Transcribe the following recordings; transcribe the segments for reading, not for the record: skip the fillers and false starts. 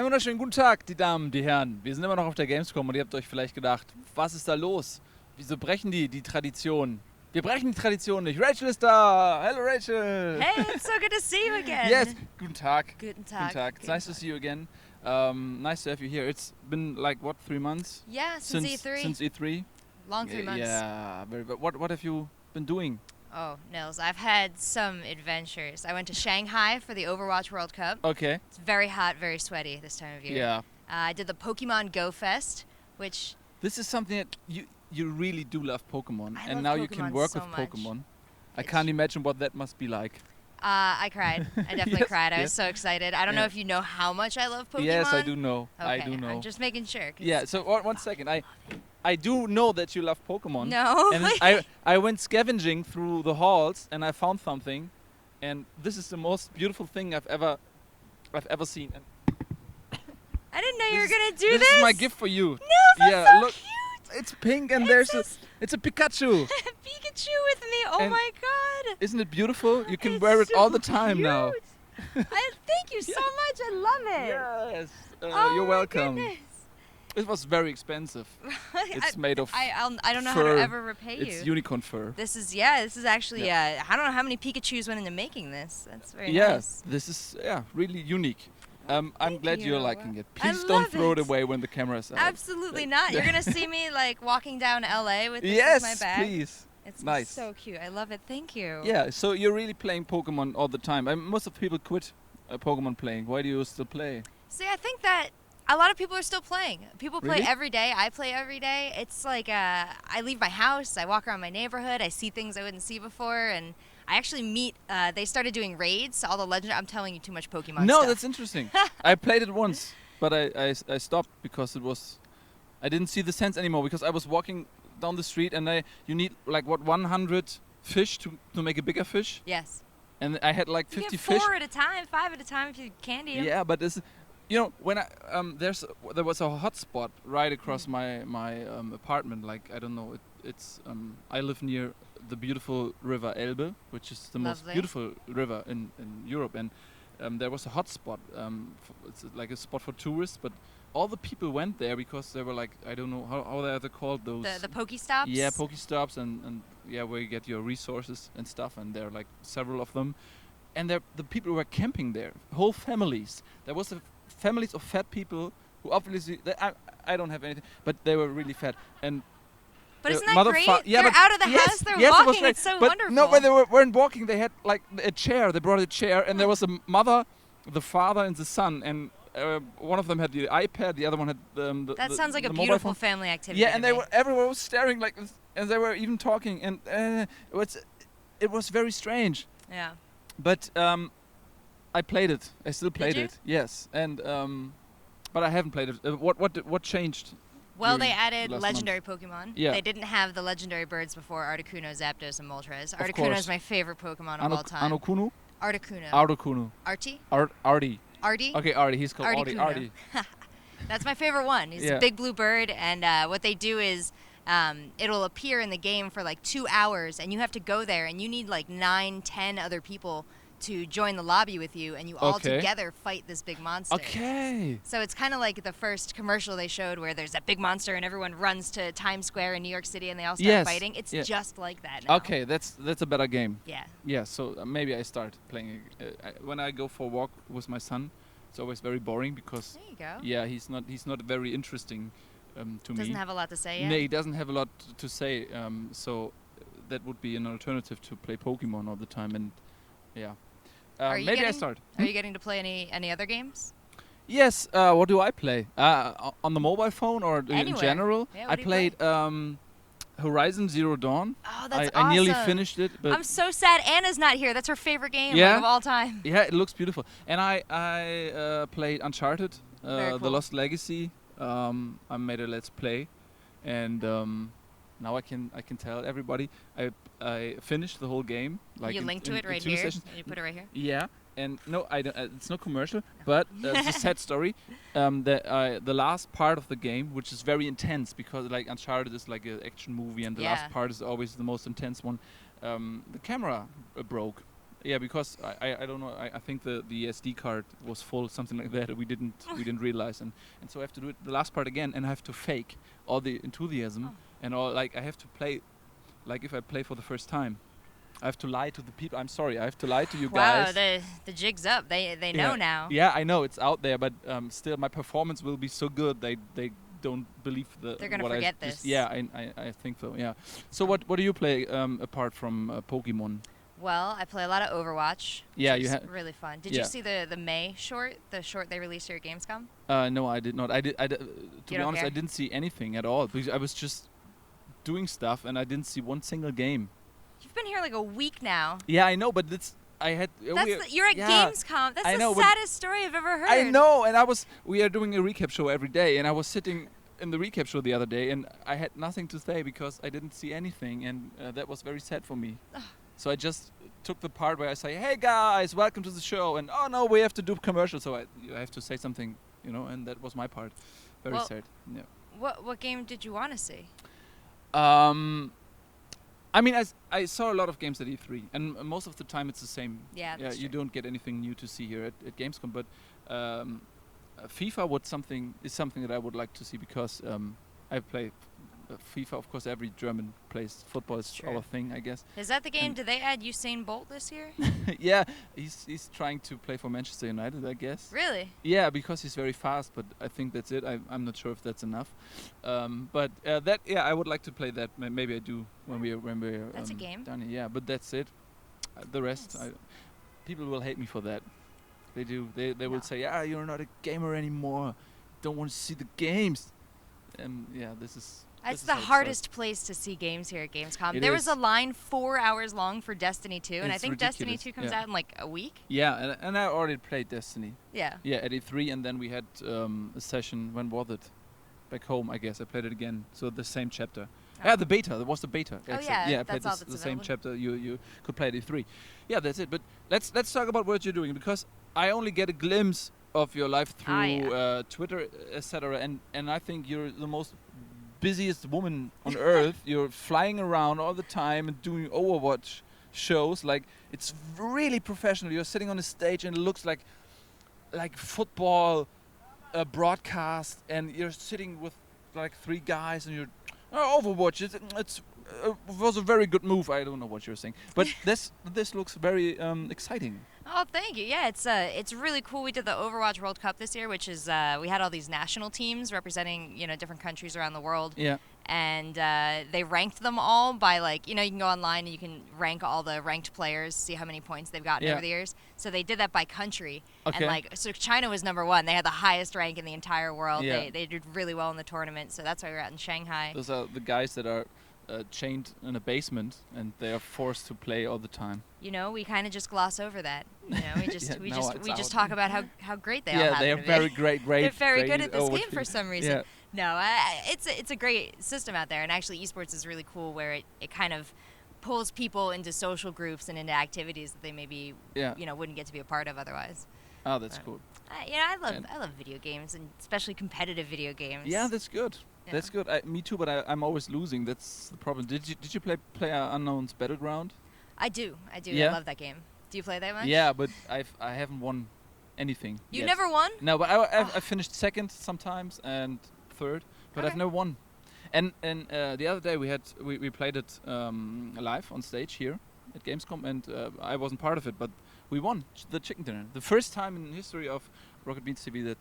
Einen wunderschönen guten Tag, die Damen, die Herren. Wir sind immer noch auf der Gamescom und ihr habt euch vielleicht gedacht, was ist da los? Wieso brechen die Tradition? Wir brechen die Tradition nicht. Rachel ist da! Hello Rachel! Hey, it's so good to see you again! Yes, guten Tag. Guten Tag. Guten Tag. It's nice to see you again. Nice to have you here. It's been like, what, 3 months? Yeah, since E3. Since E3? Long 3 months. Yeah, very good. What have you been doing? Oh, Nils, I've had some adventures. I went to Shanghai for the Overwatch World Cup. Okay. It's very hot, very sweaty this time of year. Yeah. I did the Pokemon Go Fest, which... This is something that you really do love Pokemon. I and love now Pokemon you can work so with much. Pokemon. I can't imagine what that must be like. I cried. I definitely Yes, cried. I was yes. so excited. I don't know if you know how much I love Pokemon. Yes, I do know. Okay, I do know. I'm just making sure. Yeah, so one second. I do know that you love Pokemon. No. And I went scavenging through the halls and I found something, and this is the most beautiful thing I've ever seen. And I didn't know you were gonna do this. This is my gift for you. No, that's yeah, so look, cute. it's pink and It's it's a Pikachu. Pikachu with me. Oh And my god. Isn't it beautiful? You can It's wear it so all the time now. cute. Thank you so much. I love it. Yes, Oh you're my welcome. goodness. It was very expensive. It's made of I don't know fur. how to ever repay you. It's unicorn fur. This is actually I don't know how many Pikachus went into making this. That's very Yes, nice. this is really unique. I'm Thank glad you're you. liking it. I Please don't love throw it it. away when the camera's out. Absolutely not. You're gonna see me like walking down LA with this Yes, in my bag. please. It's Nice. so cute. I love it. Thank you. Yeah, so you're really playing Pokemon all the time. Most of people quit Pokemon playing. Why do you still play? See, I think that a lot of people are still playing. People play Really? every day. I play every day. It's like I leave my house, I walk around my neighborhood, I see things I wouldn't see before, and I actually meet. They started doing raids. All the legend. I'm telling you too much Pokemon No, stuff. that's interesting. I played it once, but I stopped because I didn't see the sense anymore because I was walking down the street and you need like 100 fish to make a bigger fish, Yes. and I had like You 50 get fish. 4 at a time, 5 at a time if you candy 'em. Yeah, but this, when there was a hotspot right across my apartment. Like I don't know, it's I live near the beautiful river Elbe, which is the most Lovely. beautiful river in Europe, and there was a hotspot. It's like a spot for tourists, but all the people went there because they were like, I don't know how they called those. The Pokestops. Yeah, Pokestops and where you get your resources and stuff, and there are like several of them, and the people were camping there, whole families. There was families of fat people who obviously I don't have anything, but they were really fat and. But isn't that great? Yeah, they're but out of the yes, house. They're yes, it was walking. great. It's so but wonderful. No, when they weren't walking, they had like a chair. They brought a chair, and there was a mother, the father, and the son, and one of them had the iPad, the other one had That sounds like the a mobile beautiful phone. family activity. Yeah, to and they me. were everyone was staring like this, and they were even talking, and it was very strange. Yeah. But I played it. I still played you? it. Yes, and but I haven't played it. What changed? Well, they during added last legendary Pokemon. Yeah. They didn't have the legendary birds before Articuno, Zapdos, and Moltres. Of Articuno course. is my favorite Pokemon of all time. Anokunu? Articuno. Articuno. Artie? Artie. Artie? Okay, Artie. He's called Articuno. Artie. That's my favorite one. He's Yeah. a big blue bird, and what they do is it'll appear in the game for like 2 hours, and you have to go there, and you need like 9, 10 other people to join the lobby with you, and you all Okay. together fight this big monster. Okay. So it's kind of like the first commercial they showed where there's that big monster and everyone runs to Times Square in New York City and they all start Yes, fighting. It's yeah. just like that now. Okay, that's a better game. Yeah. Yeah, so maybe I start playing. When I go for a walk with my son, it's always very boring because There you go. yeah, he's not very interesting to me. Doesn't have a lot to say yet. No, he doesn't have a lot to say. So that would be an alternative to play Pokemon all the time, and yeah. Are you Maybe I getting- start. Are you getting to play any other games? Yes. What do I play? On the mobile phone or in Anywhere. general? Yeah, I what do you play? played Horizon Zero Dawn. Oh, that's I nearly awesome. finished it, but I'm so sad Anna's not here. That's her favorite game Yeah? like, of all time. yeah, it looks beautiful. And I played Uncharted, Very The cool. Lost Legacy. I made a let's play, and now I can tell everybody I finished the whole game. Like you in- link to in- it in right 2 here. sessions. You put it right here. Yeah, and no, I don't, it's no commercial, but it's a sad story. The last part of the game, which is very intense because like Uncharted is like an action movie, and the Yeah. last part is always the most intense one. The camera broke, Yeah, because I don't know. I think the SD card was full, something like that. We didn't realize, and so I have to do it the last part again, and I have to fake all the enthusiasm and all. Like I have to play, like if I play for the first time, I have to lie to the people. I'm sorry, I have to lie to you Wow, guys. the jig's up. They know now. Yeah, I know it's out there, but still, my performance will be so good. They don't believe They're gonna what forget I just, this. yeah, I think so. Yeah. So what do you play apart from Pokemon? Well, I play a lot of Overwatch. Yeah, which you is ha- really fun. Did yeah. you see the May short? The short they released here at Gamescom? No, I did not. To be don't honest, care? I didn't see anything at all because I was just doing stuff and I didn't see one single game. You've been here like a week now. Yeah, I know, but I had. You're at yeah, Gamescom. That's I the know, but saddest story I've ever heard. I know, and we are doing a recap show every day, and I was sitting in the recap show the other day, and I had nothing to say because I didn't see anything, and that was very sad for me. So I just took the part where I say, "Hey guys, welcome to the show," and oh no, we have to do commercials, so I have to say something, and that was my part. Very sad. Yeah. What game did you want to see? I mean, I saw a lot of games at E3, and most of the time it's the same. Yeah, that's you true. don't get anything new to see here at Gamescom, but FIFA is something that I would like to see because I play FIFA. Of course, every German plays football. It's True. our thing, I guess. Is that the game? Did they add Usain Bolt this year? Yeah, he's trying to play for Manchester United, I guess. Really? Yeah, because he's very fast, but I think that's it. I'm not sure if that's enough. But I would like to play that. Maybe I do when we're That's a game. done here. Yeah, but that's it. The rest, Nice. people will hate me for that. They do. They No. will say, you're not a gamer anymore. Don't want to see the games. And yeah, this is. It's this is the how it hardest place to see games here at Gamescom. It There was is. a line 4 hours long for Destiny 2, and I It's think Destiny ridiculous, 2 comes yeah. out in like a week. Yeah, and I already played Destiny. Yeah. Yeah, at E3, and then we had a session. When was it? Back home, I guess. I played it again. So the same chapter. Oh. Yeah, the beta. There was the beta. Oh, actually. yeah, I played that's all that's the same available. chapter. You could play at E3. Yeah, that's it. But let's talk about what you're doing, because I only get a glimpse of your life through Twitter, etc. And I think you're the most busiest woman on earth. You're flying around all the time and doing Overwatch shows. Like, it's really professional. You're sitting on a stage and it looks like football broadcast, and you're sitting with like 3 guys and you're Overwatch. It was a very good move. I don't know what you're saying, but this looks very exciting. Oh, thank you. Yeah, it's really cool. We did the Overwatch World Cup this year, which is we had all these national teams representing different countries around the world. Yeah. And they ranked them all by you can go online and you can rank all the ranked players, see how many points they've gotten Yeah. over the years. So they did that by country. Okay. And so China was number 1. They had the highest rank in the entire world. Yeah. They did really well in the tournament. So that's why we were out in Shanghai. Those are the guys that are chained in a basement and they are forced to play all the time. We kind of just gloss over that. We just Yeah, we now just it's we just out. talk about how great they all Yeah, happen they are to be. very great. They're very good at this Overwatch game for people. some reason. Yeah. No, it's a great system out there, and actually esports is really cool where it kind of pulls people into social groups and into activities that they maybe wouldn't get to be a part of otherwise. Oh, that's cool. I love video games, and especially competitive video games. Yeah, that's good. Yeah. That's good. Me too, but I'm always losing. That's the problem. Did you play PlayerUnknown's Battleground? I do. Yeah? I love that game. Do you play that much? Yeah, but I haven't won anything. You yet. never won? No, but I finished second sometimes and third, but I've Okay. never won. And the other day we played it live on stage here at Gamescom, and I wasn't part of it, but we won the chicken dinner. The first time in history of Rocket Beans TV that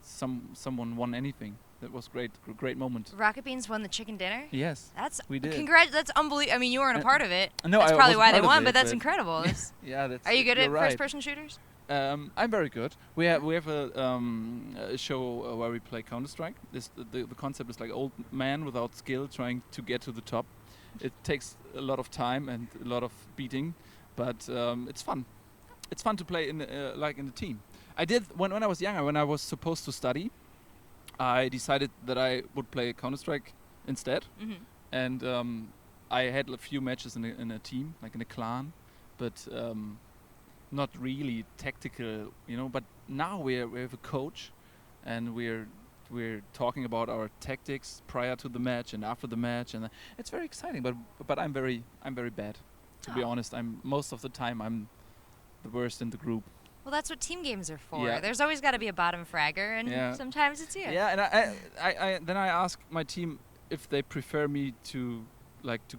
someone won anything. That was great moment. Rocket Beans won the chicken dinner? Yes, That's we did. That's unbelievable. I mean, you weren't a part of it. No, that's I probably wasn't why they part of won, it, but that's but- incredible. Yeah, that's. Are you good at you're right. first-person shooters? I'm very good. We have a show where we play Counter-Strike. The concept is like old man without skill trying to get to the top. It takes a lot of time and a lot of beating, but it's fun. It's fun to play in a team. I did when I was younger. When I was supposed to study, I decided that I would play Counter-Strike instead, Mm-hmm. and I had a few matches in a team, like in a clan, but not really tactical, But now we have a coach, and we're talking about our tactics prior to the match and after the match, and it's very exciting. But I'm very bad, to be honest. Most of the time I'm the worst in the group. Well, that's what team games are for. Yeah. There's always got to be a bottom fragger, and Yeah. sometimes it's you. Yeah, and then I ask my team if they prefer me to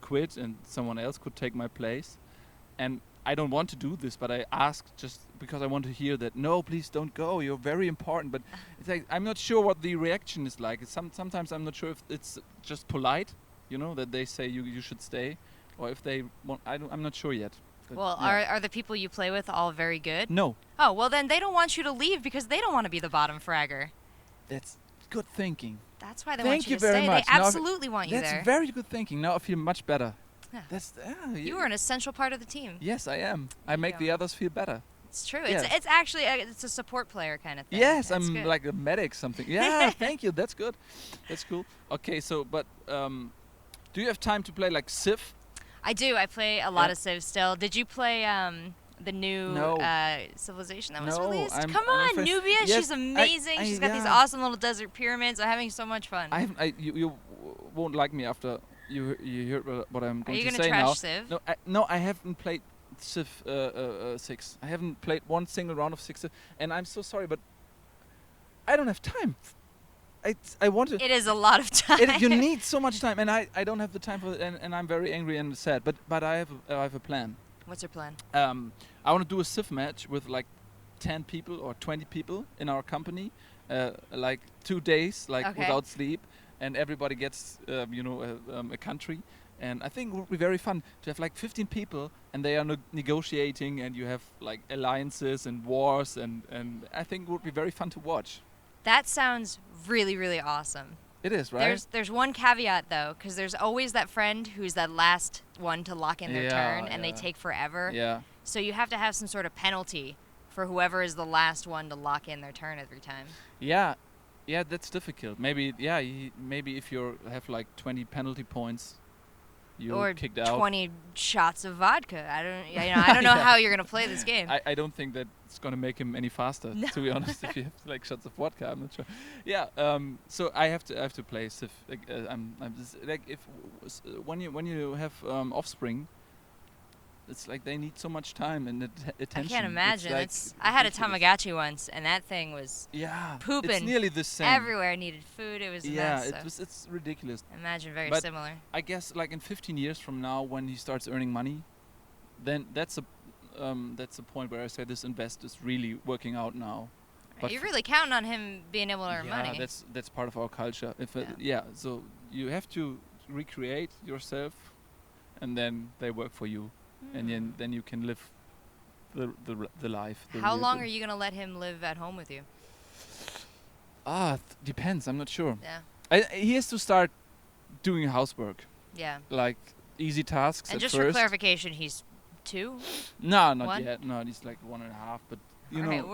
quit and someone else could take my place, and I don't want to do this, but I ask just because I want to hear that. No, please don't go. You're very important. But it's like I'm not sure what the reaction is like. Sometimes I'm not sure if it's just polite, that they say you should stay, or if they want. I'm not sure yet. But Well, yeah. are the people you play with all very good? No, Oh, well then they don't want you to leave because they don't want to be the bottom fragger. that's good thinking. That's why they Thank want you you to very stay. much. They Now if- absolutely want you That's there. very good thinking. Now I feel much better. Yeah. You are an essential part of the team. Yes, I am. I make the Yeah. others feel better. It's true. Yeah. It's actually it's a support player kind of thing. Yes, That's I'm good. like a medic something. Yeah, thank you. That's good. That's cool. Okay, so but do you have time to play like Civ? I do. I play a lot Yeah. of Civ still. Did you play the new No. Civilization that was No, released? I'm- Come I'm on, afraid- Nubia. Yes, She's amazing. She's got these yeah. awesome little desert pyramids. I'm having so much fun. You won't like me after you heard what I'm Are going you to gonna say trash now. Civ? No, I haven't played Civ 6. I haven't played one single round of 6, and I'm so sorry, but I don't have time. I want to. It is a lot of time. You need so much time, and I don't have the time for it, and I'm very angry and sad. But I have a plan. What's your plan? I want to do a Civ match with like 10 people or 20 people in our company, like 2 days, like Okay. without sleep, and everybody gets a country. And I think it would be very fun to have like 15 people, and they are negotiating, and you have like alliances and wars, and I think it would be very fun to watch. That sounds really, really awesome. It is, right? There's one caveat though, because there's always that friend who's that last one to lock in their Yeah, turn, and they yeah. take forever. Yeah. So you have to have some sort of penalty for whoever is the last one to lock in their turn every time. Yeah, that's difficult. Maybe, maybe if you have like 20 penalty points, you're Or kicked out. 20 shots of vodka. I don't know Yeah. how you're gonna play this game. I don't think that's gonna make him any faster. No. To be honest, if you have like shots of vodka, I'm not sure. Yeah. So I have to play Civ. Like, I'm just, like when you have offspring, it's like they need so much time and attention. I can't imagine. Like I had a ridiculous. Tamagotchi once, and that thing was Yeah. It's pooping nearly the same. everywhere. I needed food. It was a Yeah, mess. So it's ridiculous. imagine very But similar. I guess like in 15 years from now, when he starts earning money, then that's a point where I say this invest is really working out now. But You're really counting on him being able to earn yeah, money. that's part of our culture. Yeah. So you have to recreate yourself, and then they work for you, and then you can live the life. the How real long thing. are you gonna let him live at home with you? Depends. I'm not sure. Yeah. He has to start doing housework, Yeah. like easy tasks And at just first. for clarification, he's 2. No, not One? yet. No, he's like 1.5. But you Okay, know,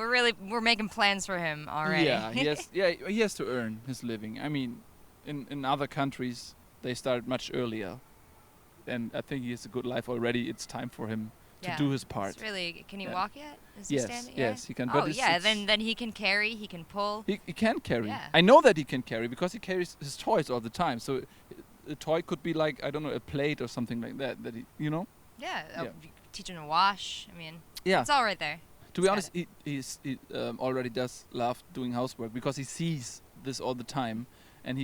we're making plans for him already. yeah, he has to earn his living. I mean, in other countries they start much earlier, and I think he has a good life already. It's time for him to Yeah. do his part. It's really. Can he Yeah. walk yet? Is he Yes, standing? yes, he can. Oh but it's- yeah, it's- then he can carry. He can pull. he can carry. Yeah. I know that he can carry because he carries his toys all the time. So a toy could be like, I don't know, a plate or something like that. That he, Yeah. Yeah. You teach him to wash. I mean, yeah. it's all right there. To be He's got honest, he already does love doing housework because he sees this all the time, and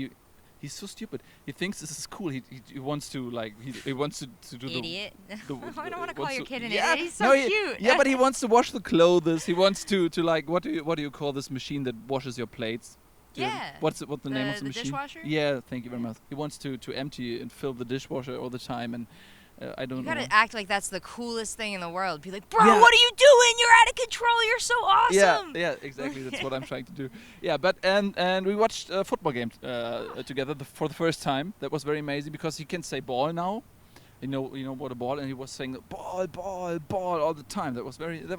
he's so stupid. He thinks this is cool. He wants to like he wants to do Idiot. the I don't want to call wants your to- kid an yeah, idiot. He's so no, he- cute. Yeah, but he wants to wash the clothes. He wants to like what do you call this machine that washes your plates? Do you have- Yeah. What's the name of the The machine? dishwasher? Yeah, thank you very much. He wants to empty and fill the dishwasher all the time, and I don't You know. gotta act like that's the coolest thing in the world. Be like, bro, Yeah. what are you doing? You're out of control. You're so awesome. Yeah, exactly. That's what I'm trying to do. Yeah, but and we watched a football game together for the first time. That was very amazing because he can say ball now. You know what a ball, and he was saying ball all the time. That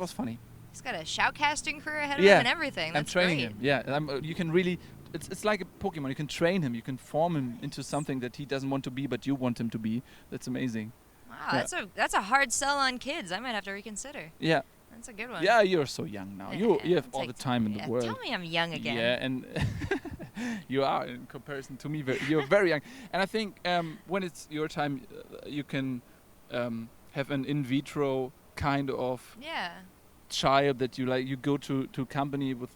was funny. He's got a shoutcasting career ahead of Yeah. him and everything. That's I'm training great. him. Yeah, you can really. It's like a Pokemon. You can train him. You can form him into something that he doesn't want to be, but you want him to be. That's amazing. Wow, Yeah. that's a hard sell on kids. I might have to reconsider. Yeah. That's a good one. Yeah, you're so young now. You have it's all like- the time in the world. Tell me I'm young again. Yeah, and you are in comparison to me. You're very young, and I think when it's your time, you can have an in vitro kind of Yeah. child that you go to company with,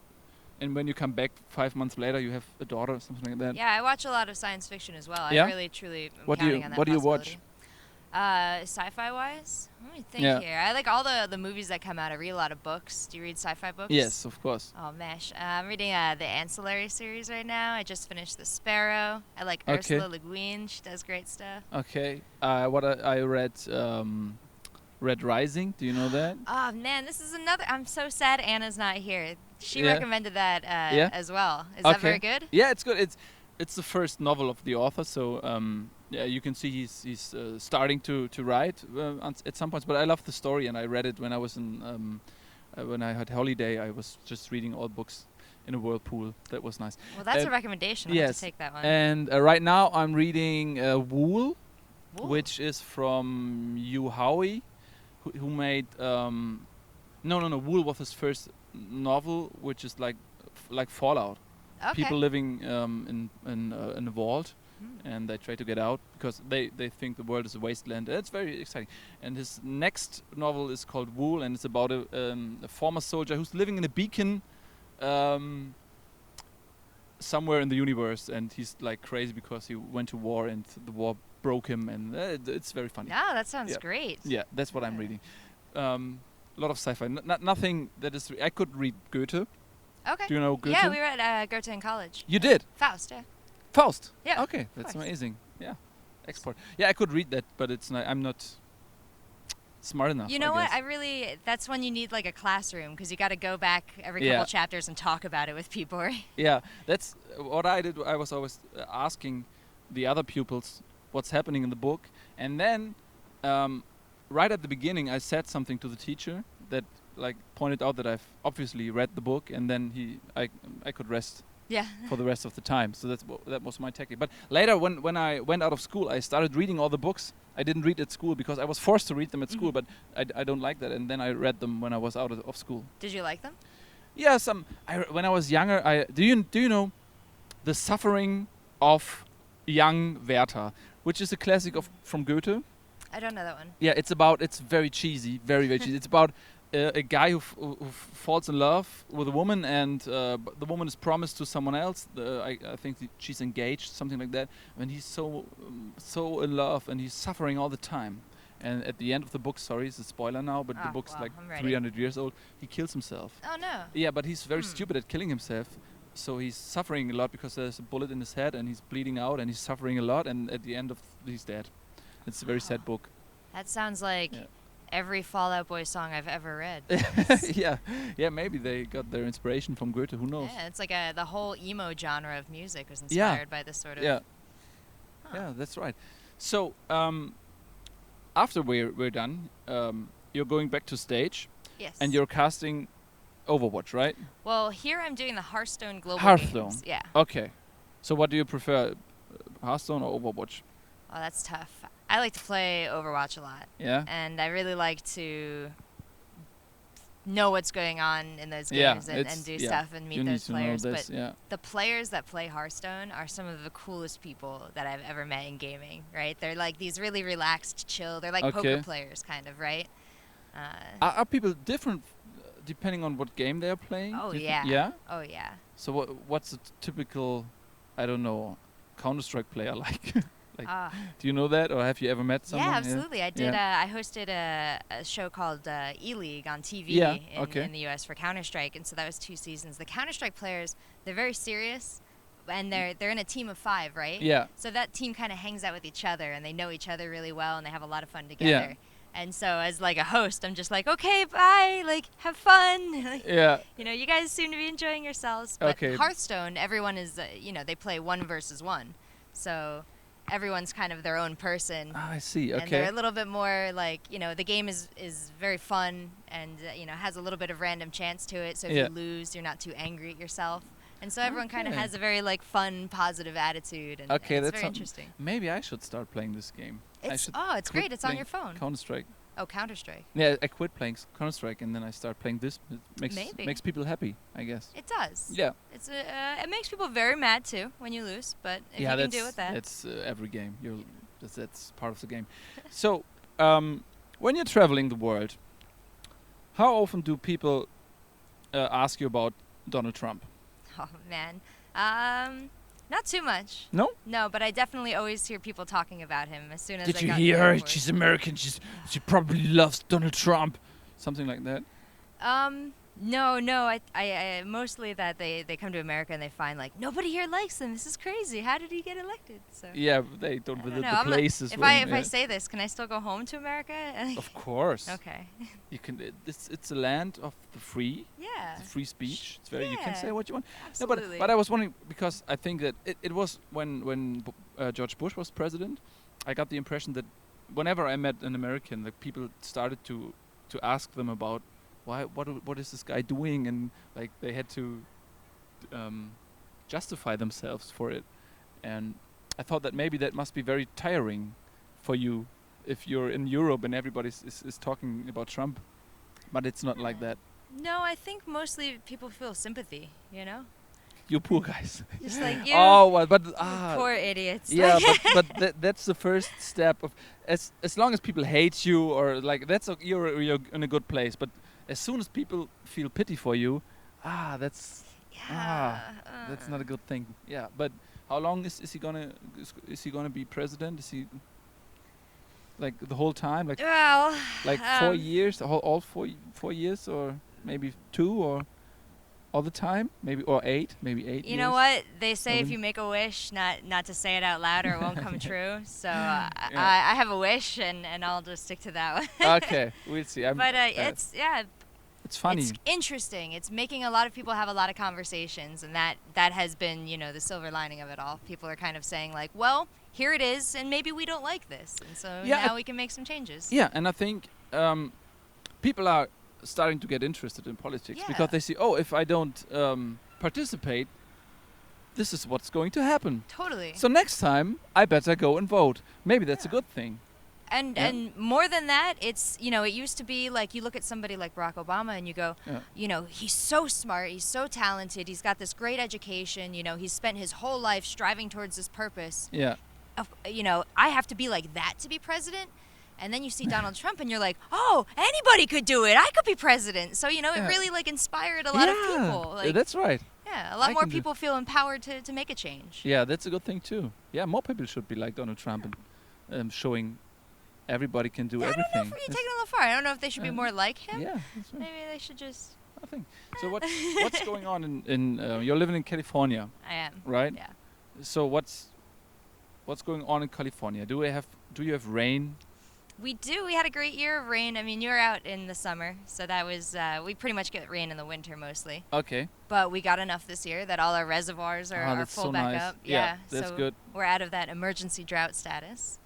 and when you come back 5 months later, you have a daughter or something like that. Yeah, I watch a lot of science fiction as well. Yeah? I really, truly am What do you counting on that What do you watch? possibility. Sci-fi wise? Let me think Yeah. here. I like all the movies that come out. I read a lot of books. Do you read sci-fi books? Yes, of course. Oh, mesh. I'm reading the Ancillary series right now. I just finished The Sparrow. I like Okay. Ursula Le Guin. She does great stuff. Okay. What I read, Red Rising. Do you know that? Oh, man, this is another. I'm so sad Anna's not here. She Yeah. recommended that Yeah? as well. Is that very good? Yeah, it's good. It's the first novel of the author, so yeah, you can see he's starting to write at some points. But I love the story, and I read it when I was in when I had holiday. I was just reading all books in a whirlpool. That was nice. Well, that's a recommendation. I'll have yes. to take that one. And right now I'm reading Wool, Ooh. which is from Yu Howie, who made no Wool was his first novel, which is like Fallout. Okay. People living in a vault, and they try to get out because they think the world is a wasteland. It's very exciting. And his next novel is called Wool, and it's about a former soldier who's living in a beacon somewhere in the universe, and he's like crazy because he went to war and the war broke him, and it's very funny. Yeah, that sounds Yeah. great. Yeah, that's what I'm reading. A lot of sci-fi. Nothing that is. I could read Goethe. Okay. Do you know Goethe? Yeah, we read Goethe in college. You did? Faust, yeah. Faust. Yeah. Okay, that's course. amazing. Yeah. Export. Yeah, I could read that, but it's not. I'm not smart enough. You know I what? guess. That's when you need like a classroom because you got to go back every Yeah. couple chapters and talk about it with people, right? Yeah, that's what I did. I was always asking the other pupils what's happening in the book, and then right at the beginning, I said something to the teacher that like pointed out that I've obviously read the book, and then I could rest Yeah. for the rest of the time. So that was my technique. But later, when I went out of school, I started reading all the books I didn't read at school because I was forced to read them at school. But I don't like that, and then I read them when I was out of school. Did you like them? Yeah, when I was younger, do you know The Suffering of Young Werther, which is a classic from Goethe? I don't know that one. Yeah, it's very cheesy, very cheesy. It's about a guy who falls in love with a woman, and the woman is promised to someone else. I think she's engaged, something like that. And he's so in love, and he's suffering all the time. And at the end of the book, sorry, it's a spoiler now, but the book's well, like I'm ready. 300 years old. He kills himself. Oh no. Yeah, but he's very stupid at killing himself. So he's suffering a lot because there's a bullet in his head, and he's bleeding out, and he's suffering a lot. And at the end he's dead. It's a very sad book. That sounds like every Fall Out Boy song I've ever read. yeah, maybe they got their inspiration from Goethe. Who knows? Yeah, it's like the whole emo genre of music was inspired by this sort of. Yeah. Huh. Yeah, that's right. So after we're done, you're going back to stage, Yes. and you're casting Overwatch, right? Well, here I'm doing the Hearthstone Global Hearthstone. Games. Yeah. Okay. So what do you prefer, Hearthstone or Overwatch? Oh, that's tough. I like to play Overwatch a lot. Yeah. And I really like to know what's going on in those Yeah, games and do stuff and meet you need those to players. know this, But yeah. the players that play Hearthstone are some of the coolest people that I've ever met in gaming, right? They're like these really relaxed, chill. They're like Okay. poker players, kind of, right? Are people different depending on what game they're playing? Oh, Do you yeah. think? Yeah? Oh, yeah. So what's a typical, I don't know, Counter-Strike player like? Do you know that, or have you ever met someone? Yeah, absolutely. I did. Yeah. I hosted a show called E-League on TV Yeah, okay. in the U.S. for Counter-Strike, and so that was 2 seasons. The Counter-Strike players, they're very serious, and they're in a team of 5, right? Yeah. So that team kind of hangs out with each other, and they know each other really well, and they have a lot of fun together. And so as like a host, I'm just like, okay, bye, like have fun. Yeah. You know, you guys seem to be enjoying yourselves. But Okay. Hearthstone, everyone is, they play 1 versus 1, so everyone's kind of their own person. I see. And they're Okay. a little bit more like, the game is very fun and, has a little bit of random chance to it. So if Yeah. you lose, you're not too angry at yourself. And so everyone kind of Okay. has a very like fun, positive attitude. And, Okay, and it's that's very interesting. Maybe I should start playing this game. It's great. It's on your phone. Counter-Strike. Oh, Counter-Strike. Yeah, I quit playing Counter-Strike and then I start playing this. It Maybe. makes people happy, I guess. It does. Yeah. It's it makes people very mad too when you lose, but if Yeah, you can that's deal with that. that's every game. That's part of the game. So when you're traveling the world, How often do people ask you about Donald Trump? Oh man, not too much. No? No, but I definitely always hear people talking about him as soon as Did I you got hear to the her? airport. She's American. She probably loves Donald Trump. Something like that. No, I mostly that they come to America and they find like nobody here likes him. This is crazy. How did he get elected? So Yeah, they don't I visit don't know. the I'm not- places. if I say this, can I still go home to America? Of course. Okay. You can. It's a land of the free. Yeah. It's free speech. It's very. You can Yeah, say what you want. Absolutely. No, but I was wondering because I think that it was when George Bush was president. I got the impression that whenever I met an American, like people started to ask them about what is this guy doing, and like they had to justify themselves for it. And I thought that maybe that must be very tiring for you if you're in Europe and everybody is talking about Trump, but it's not like that. No, I think mostly people feel sympathy. You know, You poor guys. just like you. Oh, well, but Poor idiots. yeah, but that's the first step of as long as people hate you or like you're in a good place. But as soon as people feel pity for you, that's not a good thing. Yeah, but how long is he gonna be president? Is he like the whole time, Well, like 4 years, all 4 years, or maybe 2, or all the time, maybe, or 8, maybe 8 you know years? what they say: if 7. you make a wish, not to say it out loud, or it won't come true. So Yeah. I have a wish, and I'll just stick to that one. Okay, we'll see. But It's funny. it's interesting. It's making a lot of people have a lot of conversations, and that has been the silver lining of it all. People are kind of saying like, well, here it is, and maybe we don't like this, and so Yeah, now we can make some changes. Yeah, and I think people are starting to get interested in politics Yeah. because they see, oh, if I don't participate, this is what's going to happen. Totally. So next time, I better go and vote. Maybe that's a good thing. And Yeah. and more than that, it's it used to be like you look at somebody like Barack Obama and you go, Yeah. he's so smart, he's so talented, he's got this great education, he's spent his whole life striving towards this purpose. Yeah. I have to be like that to be president. And then you see Donald Trump and you're like, oh, anybody could do it. I could be president. So, it Yeah. really like inspired a lot of people. Like, that's right. yeah, a lot I more can do- people feel empowered to make a change. Yeah, that's a good thing too. Yeah, more people should be like Donald Trump and showing everybody can do I don't know everything. if you're taking it a little far. I don't know if they should be more like him. Yeah, that's right. Maybe they should just. I think. So what's going on in you're living in California, I am. right? Yeah. So what's going on in California? Do you have rain? We do. We had a great year of rain. I mean, you were out in the summer, so that was we pretty much get rain in the winter mostly. Okay. But we got enough this year that all our reservoirs are That's full so back nice. up. Yeah, that's so good. We're out of that emergency drought status,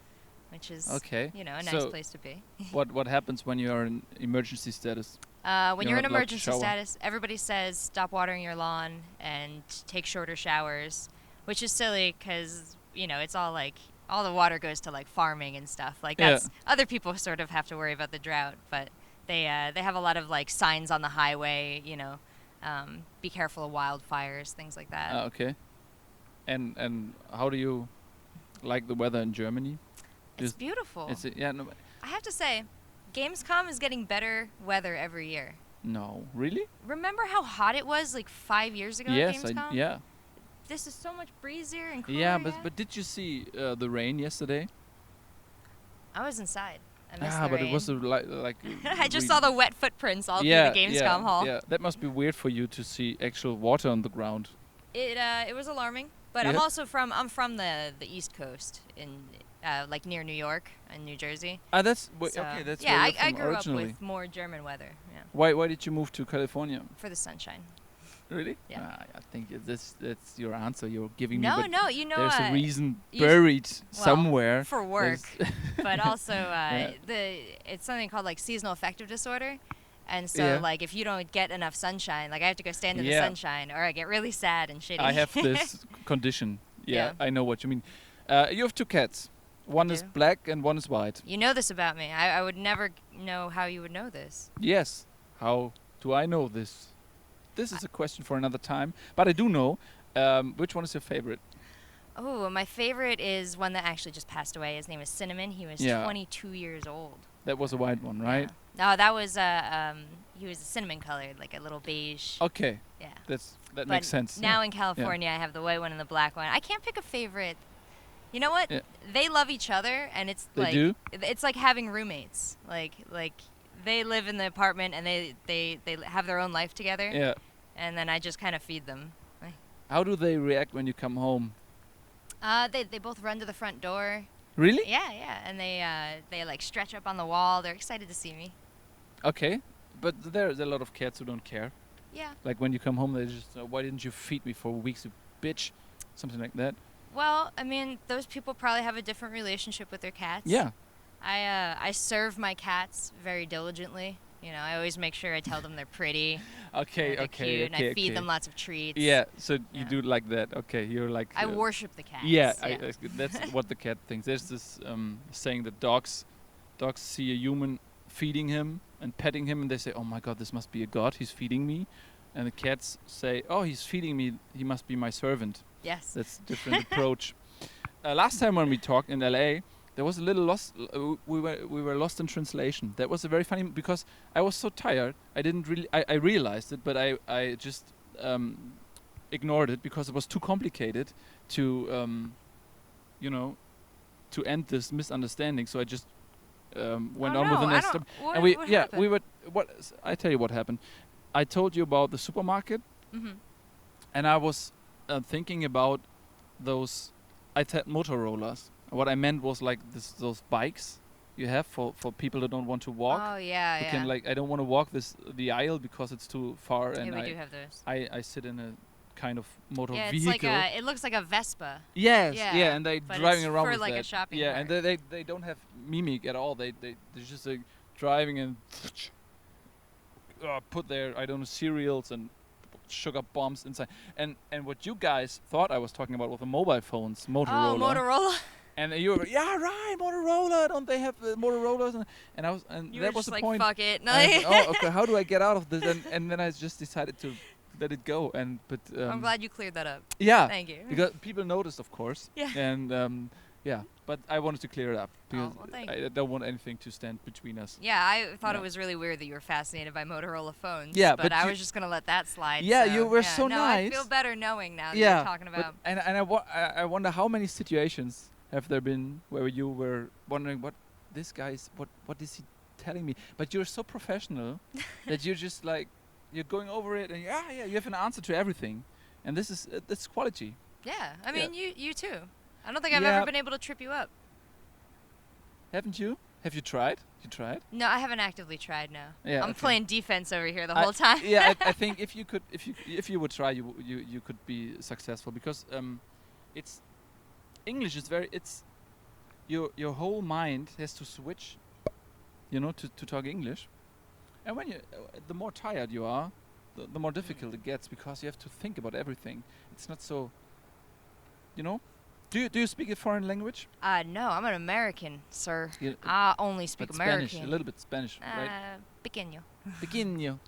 which is Okay. a nice So place to be. what happens when you are in emergency status? When You're you're in not allowed to emergency shower. status, everybody says stop watering your lawn and take shorter showers, which is silly because it's all like all the water goes to like farming and stuff. Like Yeah. that's other people sort of have to worry about the drought, but they have a lot of like signs on the highway. Be careful of wildfires, things like that. Okay. And how do you like the weather in Germany? It's beautiful. No, I have to say, Gamescom is getting better weather every year. no, really? Remember how hot it was like 5 years ago Yes, at Gamescom? yeah. This is so much breezier and cooler. Yeah, but did you see the rain yesterday? I was inside. I missed the But rain. it was like I just saw the wet footprints all yeah, through the Gamescom hall. Yeah, that must be weird for you to see actual water on the ground. It was alarming, but I'm Yeah. also from the East Coast in like near New York and New Jersey. That's So, okay. That's yeah. where you're I from grew originally. up with more German weather. Yeah, Why did you move to California? for the sunshine. Really? Yeah. I think that's your answer you're giving me. No, but no, there's a reason you- buried well, somewhere. for work, but also Yeah. it's something called like seasonal affective disorder. And so, Yeah. like, if you don't get enough sunshine, like, I have to go stand in the Yeah. sunshine, or I get really sad and shitty. I have this condition. Yeah, I know what you mean. You have 2 cats. One is do. black and one is white. You know this about me. I would never know how you would know this. Yes. How do I know this? This is a question for another time. But I do know. Which one is your favorite? Oh, my favorite is one that actually just passed away. His name is Cinnamon. He was Yeah. 22 years old. That was a white one, right? No, that was he was cinnamon colored, like a little beige. Okay, Yeah. that But makes sense. now in California, I have the white one and the black one. I can't pick a favorite. You know what? Yeah. They love each other, and it's They like do? it's like having roommates. Like they live in the apartment and they have their own life together. Yeah. And then I just kind of feed them. How do they react when you come home? They both run to the front door. Really? Yeah, and they like stretch up on the wall. They're excited to see me. Okay, but there's a lot of cats who don't care. Yeah. Like when you come home, they just, why didn't you feed me for weeks, you bitch? Something like that. Well, I mean, those people probably have a different relationship with their cats. Yeah. I serve my cats very diligently. You know, I always make sure I tell them they're pretty. Okay, they're okay, cute, okay, and I feed okay. them lots of treats. Yeah, so you Yeah. do like that. Okay, you're like... I worship the cats. Yeah, that's what the cat thinks. There's this saying that dogs see a human feeding him and petting him, and they say, "Oh my God, this must be a god. He's feeding me." And the cats say, "Oh, he's feeding me. He must be my servant." Yes. That's a different approach. Last time when we talked in LA, there was a little lost. We were lost in translation. That was a very funny because I was so tired. I didn't really. I realized it, but I just ignored it because it was too complicated to to end this misunderstanding. So I just went on with the next step. And what happened? we were I tell you what happened. I told you about the supermarket, and I was thinking about those Motorollas. What I meant was like those bikes you have for people that don't want to walk. Oh yeah, Who yeah. can like I don't want to walk the aisle because it's too far, Yeah, and we do have those. I sit in a kind of motor Yeah, it's vehicle. like it looks like a Vespa. Yes, Yeah, and they but driving it's around for with like a that. shopping Yeah, and cart. they don't have mimic at all. They're just like driving and put their cereals and sugar bombs inside. And what you guys thought I was talking about with the mobile phones, Motorola. Oh, Motorola. And you were yeah right, Motorola. Don't they have Motorola's? And I was You that were was just the like, point. fuck it. And I said, oh, okay. How do I get out of this? And then I just decided to let it go. But I'm glad you cleared that up. yeah, Thank you. because people noticed, of course. Yeah. And yeah, but I wanted to clear it up because well, thank I don't want anything to stand between us. Yeah, I thought Yeah. it was really weird that you were fascinated by Motorola phones. Yeah, but but I you- was just gonna let that slide. Yeah, so, you were yeah. so no, nice. I feel better knowing now that Yeah, you're talking about. I wonder how many situations have there been where you were wondering what is he telling me? But you're so professional that you're just like you're going over it and yeah, you have an answer to everything, and this is that's quality. Yeah, I Yeah. mean you too. I don't think I've Yeah. ever been able to trip you up. Haven't you? Have you tried? You tried? No, I haven't actively tried. No. Yeah, I'm okay. playing defense over here the whole time. Yeah, I think if you would try, you could be successful because it's English is very your whole mind has to switch, to talk English, and when the more tired you are, the more difficult it gets because you have to think about everything. It's not so, Do you speak a foreign language? No, I'm an American, sir. Yeah, I only speak but American. Spanish, a little bit Spanish, right? Pequeño. Pequeño.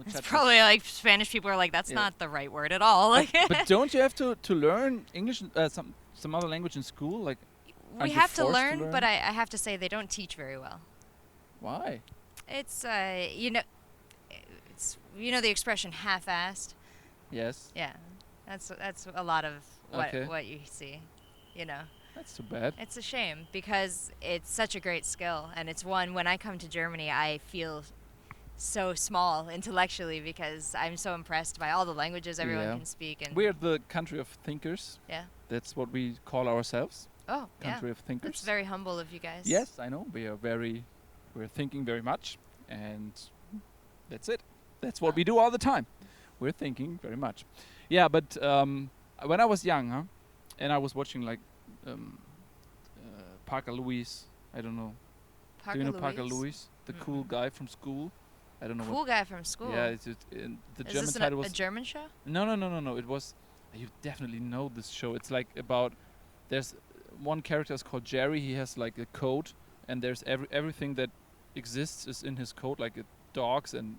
It's Muchachos. probably like Spanish people are like, that's Yeah. not the right word at all. Like, But don't you have to learn English, some other language in school? Like, we aren't you have to forced to learn, learn? but I have to say they don't teach very well. why? It's it's the expression half-assed. Yes, Yeah, that's a lot of Okay. what you see. that's too bad. It's a shame because it's such a great skill, and it's one when I come to Germany I feel so small intellectually because I'm so impressed by all the languages everyone Yeah. can speak. And We're the country of thinkers. yeah. That's what we call ourselves. Oh, yeah. Country of thinkers. That's very humble of you guys. Yes, I know. We're thinking very much, and that's it. That's what we do all the time. We're thinking very much. Yeah, but when I was young, and I was watching like Parker Lewis. I don't know. Parker Do you know Lewis? Parker Lewis, the cool guy from school? I don't know. Cool guy from school. Yeah, it's the Is German this title a was German show? No. It was. You definitely know this show. It's like about. There's one character is called Jerry. He has like a coat, and there's everything that exists is in his coat, like dogs and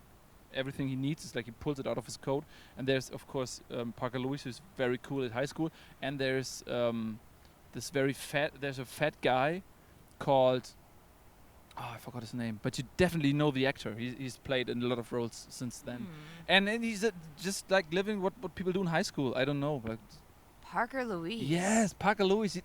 everything he needs is like he pulls it out of his coat. And there's of course Parker Lewis, who's very cool at high school, and there's this very fat. There's a fat guy called. Oh, I forgot his name, but you definitely know the actor. He's played in a lot of roles since then, and he's just like living what people do in high school. I don't know, but Parker Louise. yes, Parker Lewis.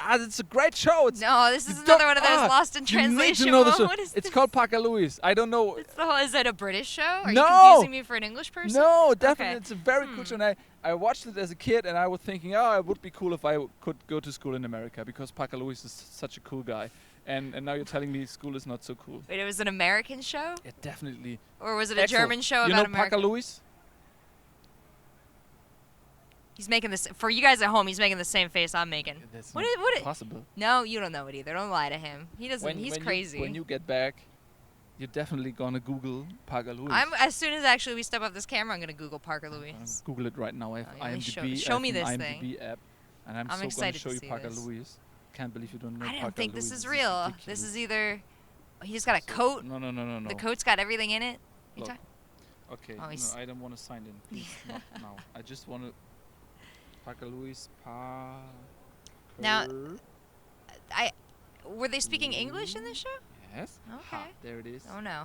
It's a great show. No, this is another one of those lost in translation. You need to know the show. What is It's this? called Parker Lewis. I don't know. Is that a British show? Are No. you confusing me for an English person? No, definitely. Okay. It's a very cool show. And I watched it as a kid, and I was thinking, it would be cool if I could go to school in America, because Parker Lewis is such a cool guy. And now you're telling me school is not so cool. Wait, it was an American show? Yeah, definitely. Or was it a German show about America? You know Parker Lewis? He's making this for you guys at home. He's making the same face I'm making. That's What not is possible. No, you don't know it either. Don't lie to him. He doesn't. He's crazy. When you get back, you're definitely gonna Google Parker Lewis. As soon as actually we step off this camera, I'm gonna Google Parker Lewis. Google it right now. I have IMDb. show me I have this an thing. IMDb app, and I'm so gonna excited show to you see Parker this. Lewis. Can't believe you don't know I Parker don't think Lewis. this is real. This is either he's got a coat. No. The coat's got everything in it. Look. Okay. Oh, No, I don't want to sign in. Please, not now. I just want to. Parker Lewis. Now, were they speaking English in this show? Yes. Okay. Ha, there it is. Oh no.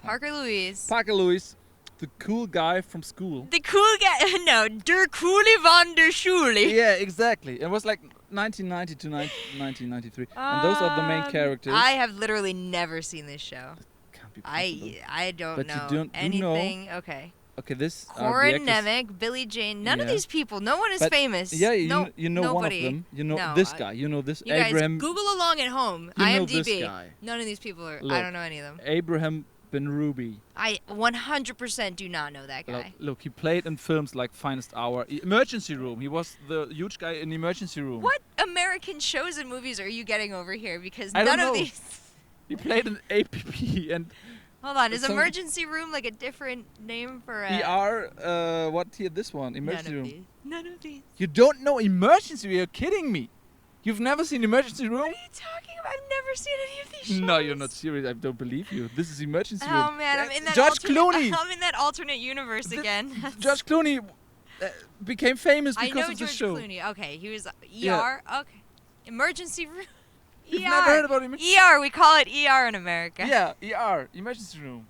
Parker Lewis. Parker Lewis, the cool guy from school. The cool guy. No, der Coole von der Schule. Yeah, exactly. It was like 1990 to 1993, and those are the main characters. I have literally never seen this show. Can't be possible. I don't But know you don't anything. know. Okay. Okay, this. Corin Nemec, Billie Jane. None of these people. No one is But famous. Yeah, no, you know nobody. one of them. You know No, this guy. You know this You guys, Abraham. Google along at home. You know IMDb. this guy. None of these people are. I Look. don't know any of them. Abraham Ben Ruby. I 100% do not know that guy. Look, he played in films like Finest Hour, Emergency Room. He was the huge guy in Emergency Room. What American shows and movies are you getting over here? Because I none don't of know. these. He played in APP and Hold on, is some- Emergency Room like a different name for ER. What here? This one, Emergency Room. None of these. You don't know Emergency Room? You're kidding me. You've never seen Emergency Room? What are you talking about? I've never seen any of these shows. No, you're not serious. I don't believe you. This is Emergency Room. Oh man, I'm in that George Clooney. I'm in that alternate universe again. George Clooney became famous I because know of the George show. Clooney. Okay, he was ER. Yeah. Okay, Emergency Room. You've ER. never heard about Emergency ER. We call it ER in America. Yeah, ER, Emergency Room.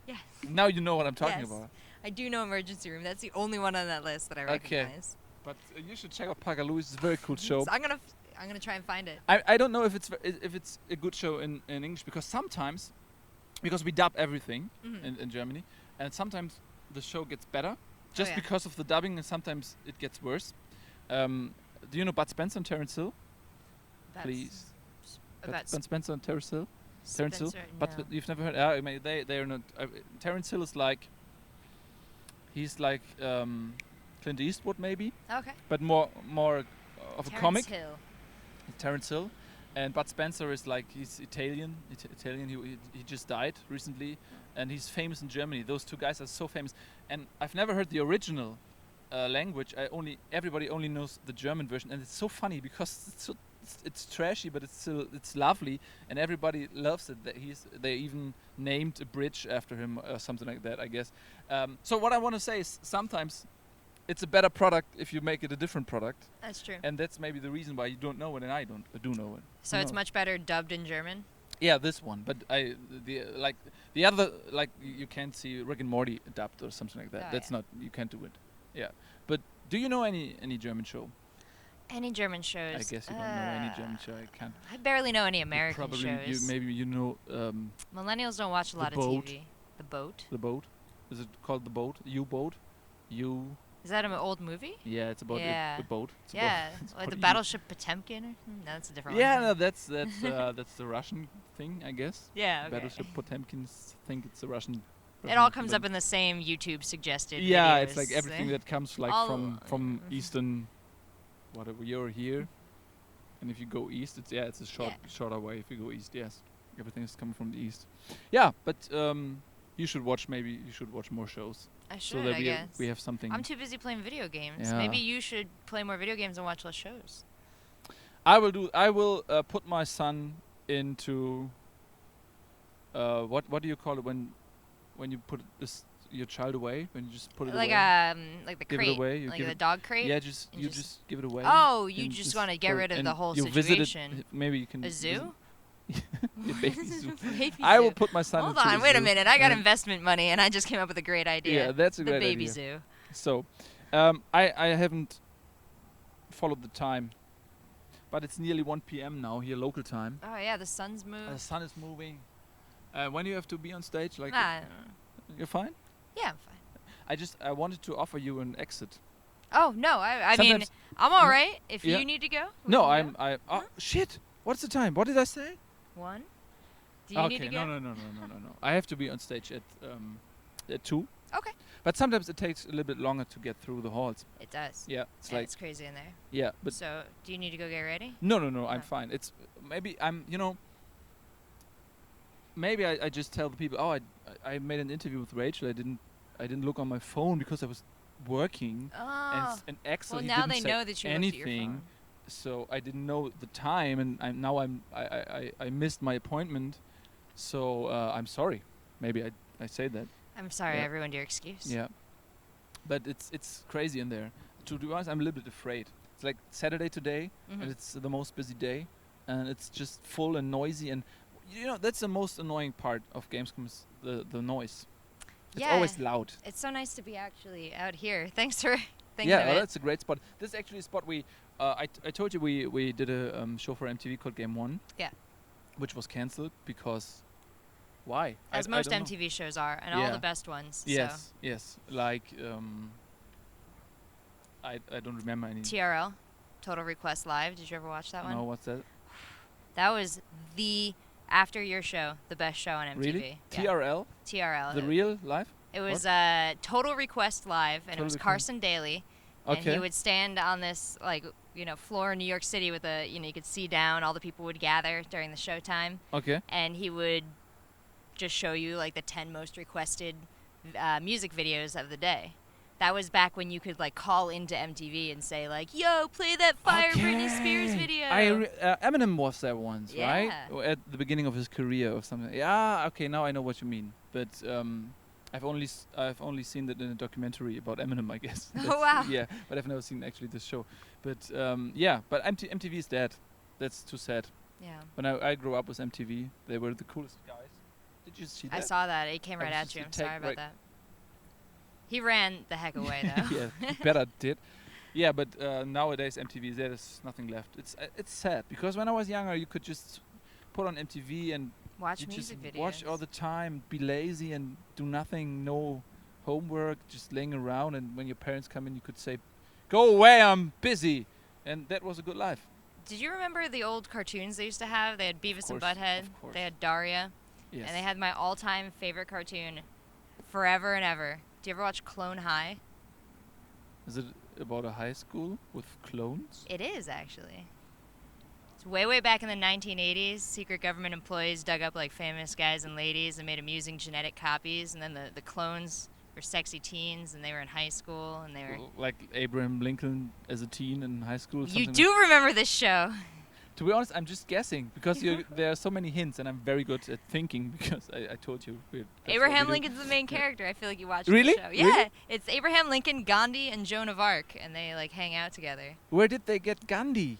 Yes. Now you know what I'm talking Yes. about. I do know Emergency Room. That's the only one on that list that I Okay. recognize. But you should check out Parker Lewis. It's a very cool show. So I'm gonna try and find it. I don't know if it's a good show in English, because sometimes, because we dub everything in Germany, and sometimes the show gets better just yeah. because of the dubbing, and sometimes it gets worse. Do you know Bud Spencer and Terence Hill? Please. Bud Spencer and Terence Hill? Terence Hill? But you've never heard? I mean, they're not. Terence Hill is like. He's like Clint Eastwood maybe, Okay. but more of a comic. Hill. Terence Hill, and Bud Spencer is like, he's Italian. He just died recently, and he's famous in Germany. Those two guys are so famous, and I've never heard the original language. Everybody only knows the German version, and it's so funny because it's trashy, but it's lovely, and everybody loves it. They even named a bridge after him or something like that, I guess. So what I want to say is sometimes it's a better product if you make it a different product. That's true. And that's maybe the reason why you don't know it and I do know it. So it's much better dubbed in German? Yeah, this one. But the other, like, you can't see Rick and Morty dubbed or something like that. Oh, That's yeah. not, you can't do it. Yeah. But do you know any German show? Any German shows? I guess you don't know any German show. I can't. I barely know any American Probably shows. maybe you know Millennials don't watch a lot of Boat. TV. The Boat? The Boat. Is it called The Boat? U-Boat? Is that an old movie? Yeah, it's about Yeah. a boat. It's Yeah, it's like about the a Battleship Potemkin? No, that's a different Yeah, one. no, that's the Russian thing, I guess. Yeah, okay. Battleship Potemkin. Think it's a Russian. It all comes up in the same YouTube suggested Yeah, videos. it's like everything that comes like All- from Eastern. Whatever, you're here, and if you go east, it's a shorter way. If you go east, yes, everything is coming from the east. Yeah, but you should watch more shows. I So should, that I guess. we have something. I'm too busy playing video games. Yeah. Maybe you should play more video games and watch less shows. I will put my son into what do you call it when you put your child away, when you just put it Like away? like the Give it crate, away, you like give the it- dog crate. Yeah, and you just give it away. Oh, you and just want to get put it- rid of and the whole you visit it, situation. maybe you can A visit- zoo? Your baby zoo. Baby I will zoo. put my son Hold into on, the wait a zoo, minute. I got and- investment money, and I just came up with a great idea. Yeah, that's a the great baby idea. zoo. So, I haven't followed the time, but it's nearly 1 p.m. now here, local time. Oh yeah, the sun's The moved. sun is moving. When you have to be on stage, like I don't know. you're fine. Yeah, I'm fine. I wanted to offer you an exit. Oh no, I mean, Sometimes- I'm all right. If Yeah. you need to go. we No, can go. Oh Huh? shit! What's the time? What did I say? 1. Do you Okay, need to go? no. I have to be on stage at 2. Okay. But sometimes it takes a little bit longer to get through the halls. It does. Yeah, it's Yeah, like it's crazy in there. yeah, but So, do you need to go get ready? no, I'm Oh. fine. It's maybe maybe I just tell the people, I made an interview with Rachel. I didn't look on my phone because I was working, Oh. and Axel Well, he now didn't they say know that you looked at your anything, phone. so I didn't know the time, and I missed my appointment, so I'm sorry. Maybe I say that. I'm sorry, Yeah. I ruined your excuse. Yeah, but it's crazy in there. To be honest, I'm a little bit afraid. It's like Saturday today, Mhm. and it's the most busy day, and it's just full and noisy, and that's the most annoying part of Gamescom is the noise. It's Yeah. always loud. It's so nice to be actually out here. Thanks for thinking Yeah, of well, it. that's a great spot. This is actually a spot I told you we did a show for MTV called Game 1. Yeah. Which was cancelled because why? As I most don't know. MTV shows are, and all Yeah. the best ones. Yes. Like I don't remember any. So. TRL, Total Request Live. Did you ever watch that one? No, what's that? That was after your show, the best show on MTV. Really? Yeah. TRL? TRL. The real live? It was Total Request Live, and Total it was Request. Carson Daly. And Okay. he would stand on this, floor in New York City with you could see down. All the people would gather during the showtime. Okay. And he would just show you, the 10 most requested music videos of the day. That was back when you could, call into MTV and say, yo, play that Fire Britney Spears Okay. video. Eminem was there once, right? Yeah. Or at the beginning of his career or something. Yeah. Okay. Now I know what you mean. But I've only seen that in a documentary about Eminem, I guess. Oh, That's- wow. Yeah, but I've never seen actually this show. But yeah, but MTV is dead. That's too sad. Yeah. When I grew up with MTV, they were the coolest guys. Did you see that? I saw that. It came That right was at just you. a I'm take sorry about right- that. He ran the heck away, though. Yeah, better did. Yeah, but nowadays MTV, there's nothing left. It's sad because when I was younger, you could just put on MTV and Watch you just music videos. watch all the time, be lazy and do nothing, no homework, just laying around. And when your parents come in, you could say, "Go away, I'm busy," and that was a good life. Did you remember the old cartoons they used to have? They had Beavis and course, Butthead. of course. They had Daria. Yes. And they had my all-time favorite cartoon, forever and ever. Do you ever watch Clone High? Is it about a high school with clones? It is, actually. It's way back in the 1980s. Secret government employees dug up famous guys and ladies and made amusing genetic copies. And then the clones were sexy teens, and they were in high school, and they were. Like Abraham Lincoln as a teen in high school. You something do remember this show? To be honest, I'm just guessing because there are so many hints, and I'm very good at thinking because I told you. That's what Abraham we do. Lincoln's the main character. I feel like you watched Really? the show. Yeah, Really? it's Abraham Lincoln, Gandhi, and Joan of Arc, and they hang out together. Where did they get Gandhi?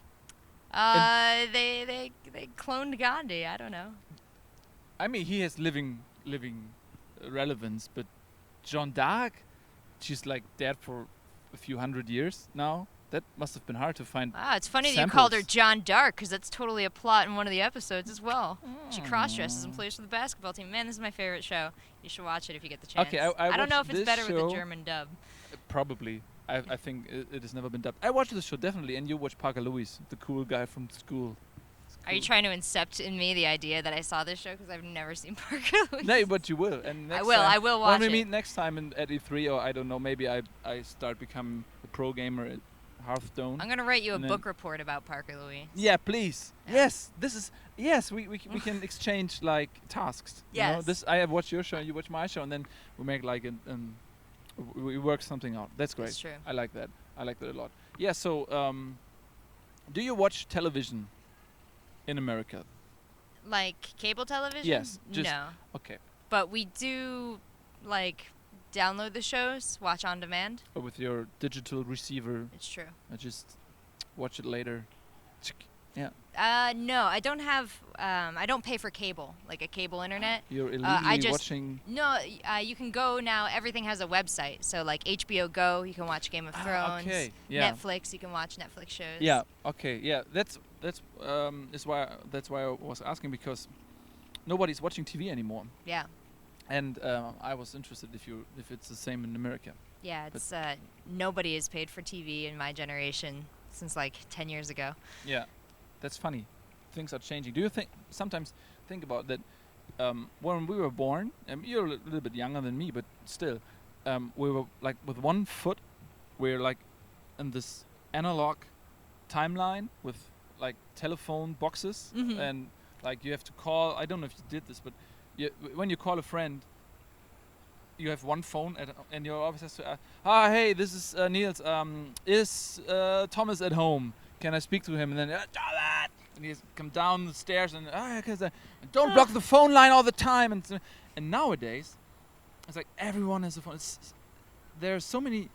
They cloned Gandhi. I don't know. I mean, he has living relevance, but Joan d'Arc, she's dead for a few hundred years now. That must have been hard to find. Wow, it's funny that you called her samples. John Dark, because that's totally a plot in one of the episodes as well. She Oh. cross-dresses and plays for the basketball team. Man, this is my favorite show. You should watch it if you get the chance. Okay, I don't know watched if it's this better with show. the German dub. Probably. I think it has never been dubbed. I watched the show definitely, and you watch Parker Lewis, the cool guy from school. It's Are you cool. trying to incept in me the idea that I saw this show because I've never seen Parker Lewis? No, but you will. And next I time, will watch when we it. meet next time at E3, or I don't know, maybe I start becoming a pro gamer at Hearthstone. I'm gonna write you a And then- book report about Parker Louis. Yeah, please. Yeah. Yes, this is. Yes, we can exchange tasks. You know? Yes. This I have watched your show, you watch my show, and then we make we work something out. That's great. That's true. I like that. I like that a lot. Yeah. So, do you watch television in America? Like cable television? Yes, just- no. Okay. But we do download the shows, watch on demand. Or with your digital receiver, It's true. I just watch it later. Yeah. No, I don't have. I don't pay for cable, like a cable internet. You're I illegally just watching. no. You can go now. Everything has a website. So like HBO Go, you can watch Game of Thrones. Okay. Yeah. Netflix, you can watch Netflix shows. Yeah. Okay. Yeah. That's why I was asking, because nobody's watching TV anymore, Yeah. and I was interested if it's the same in America. Yeah. It's nobody has paid for TV in my generation since like 10 years ago. Yeah. That's funny. Things are changing. Do you sometimes think about that? When we were born, you're a little bit younger than me, but still, we were like with one foot. We're like in this analog timeline with like telephone boxes, Mhm. and like you have to call. I don't know if you did this, but when you call a friend, you have one phone, and your office has to. Hey, this is Nils. Is Thomas at home? Can I speak to him? And then Thomas, and he's come down the stairs and don't block the phone line all the time. And nowadays, it's like everyone has a phone. There are so many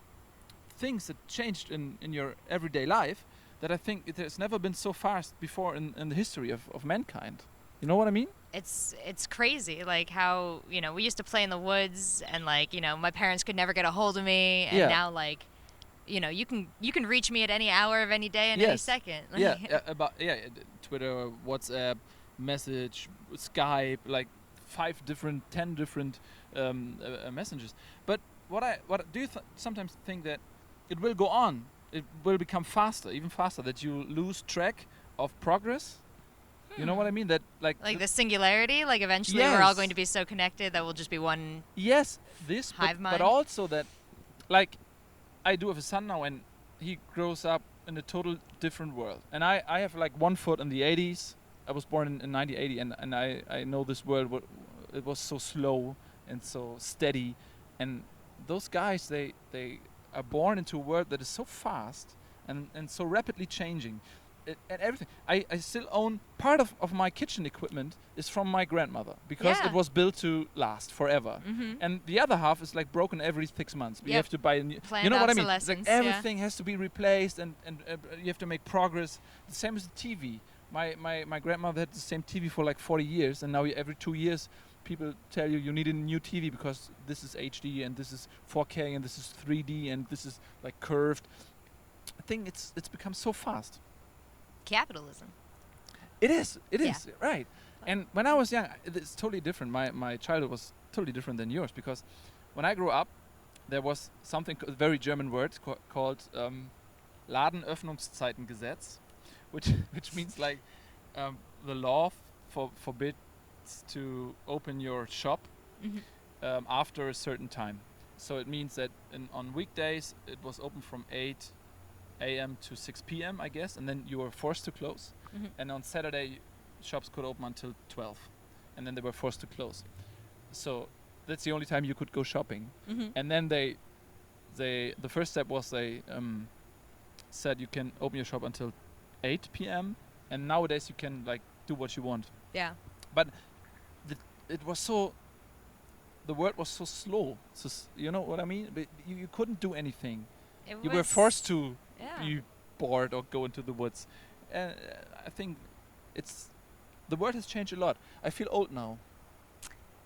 things that changed in your everyday life that I think it has never been so fast before in the history of mankind. You know what I mean? It's crazy, like how we used to play in the woods, and like my parents could never get a hold of me, and Yeah. now like you can reach me at any hour of any day and any Yes. second. Yeah, Twitter, WhatsApp, message, Skype, like 10 different messages. But what do you sometimes think that it will go on? It will become faster, even faster, that you lose track of progress. You know what I mean? That like the singularity, like eventually we're all Yes. going to be so connected that we'll just be one. yes, this, Hive but mind. also that, like, I do have a son now, and he grows up in a total different world. And I have like one foot in the 80s. I was born in 1980, and I know this world. It was so slow and so steady, and those guys they are born into a world that is so fast and so rapidly changing. And everything. I still own part of my kitchen equipment is from my grandmother, because Yeah. it was built to last forever. Mhm. And the other half is like broken every 6 months. You Yep. have to buy a new. Planned You know what I mean? It's like obsolescence, yeah. everything has to be replaced, and you have to make progress. The same as the TV. My grandmother had the same TV for like 40 years, and now every 2 years people tell you need a new TV because this is HD and this is 4K and this is 3D and this is like curved. I think it's become so fast. Capitalism. It is. It Yeah. is right. And when I was young, it's totally different. My childhood was totally different than yours, because when I grew up, there was something, a very German word called Ladenöffnungszeitengesetz, which means like the law forbids to open your shop Mhm. after a certain time. So it means that on weekdays it was open from 8 a.m. to 6 p.m. I guess, and then you were forced to close. Mhm. And on Saturday, shops could open until 12, and then they were forced to close. So that's the only time you could go shopping. Mhm. And then the first step was they said you can open your shop until 8 p.m. and nowadays you can like do what you want. Yeah. But it was so. The word was so slow. So you know what I mean? But you couldn't do anything. You were forced to Yeah. be bored or go into the woods. And I think the world has changed a lot. I feel old now.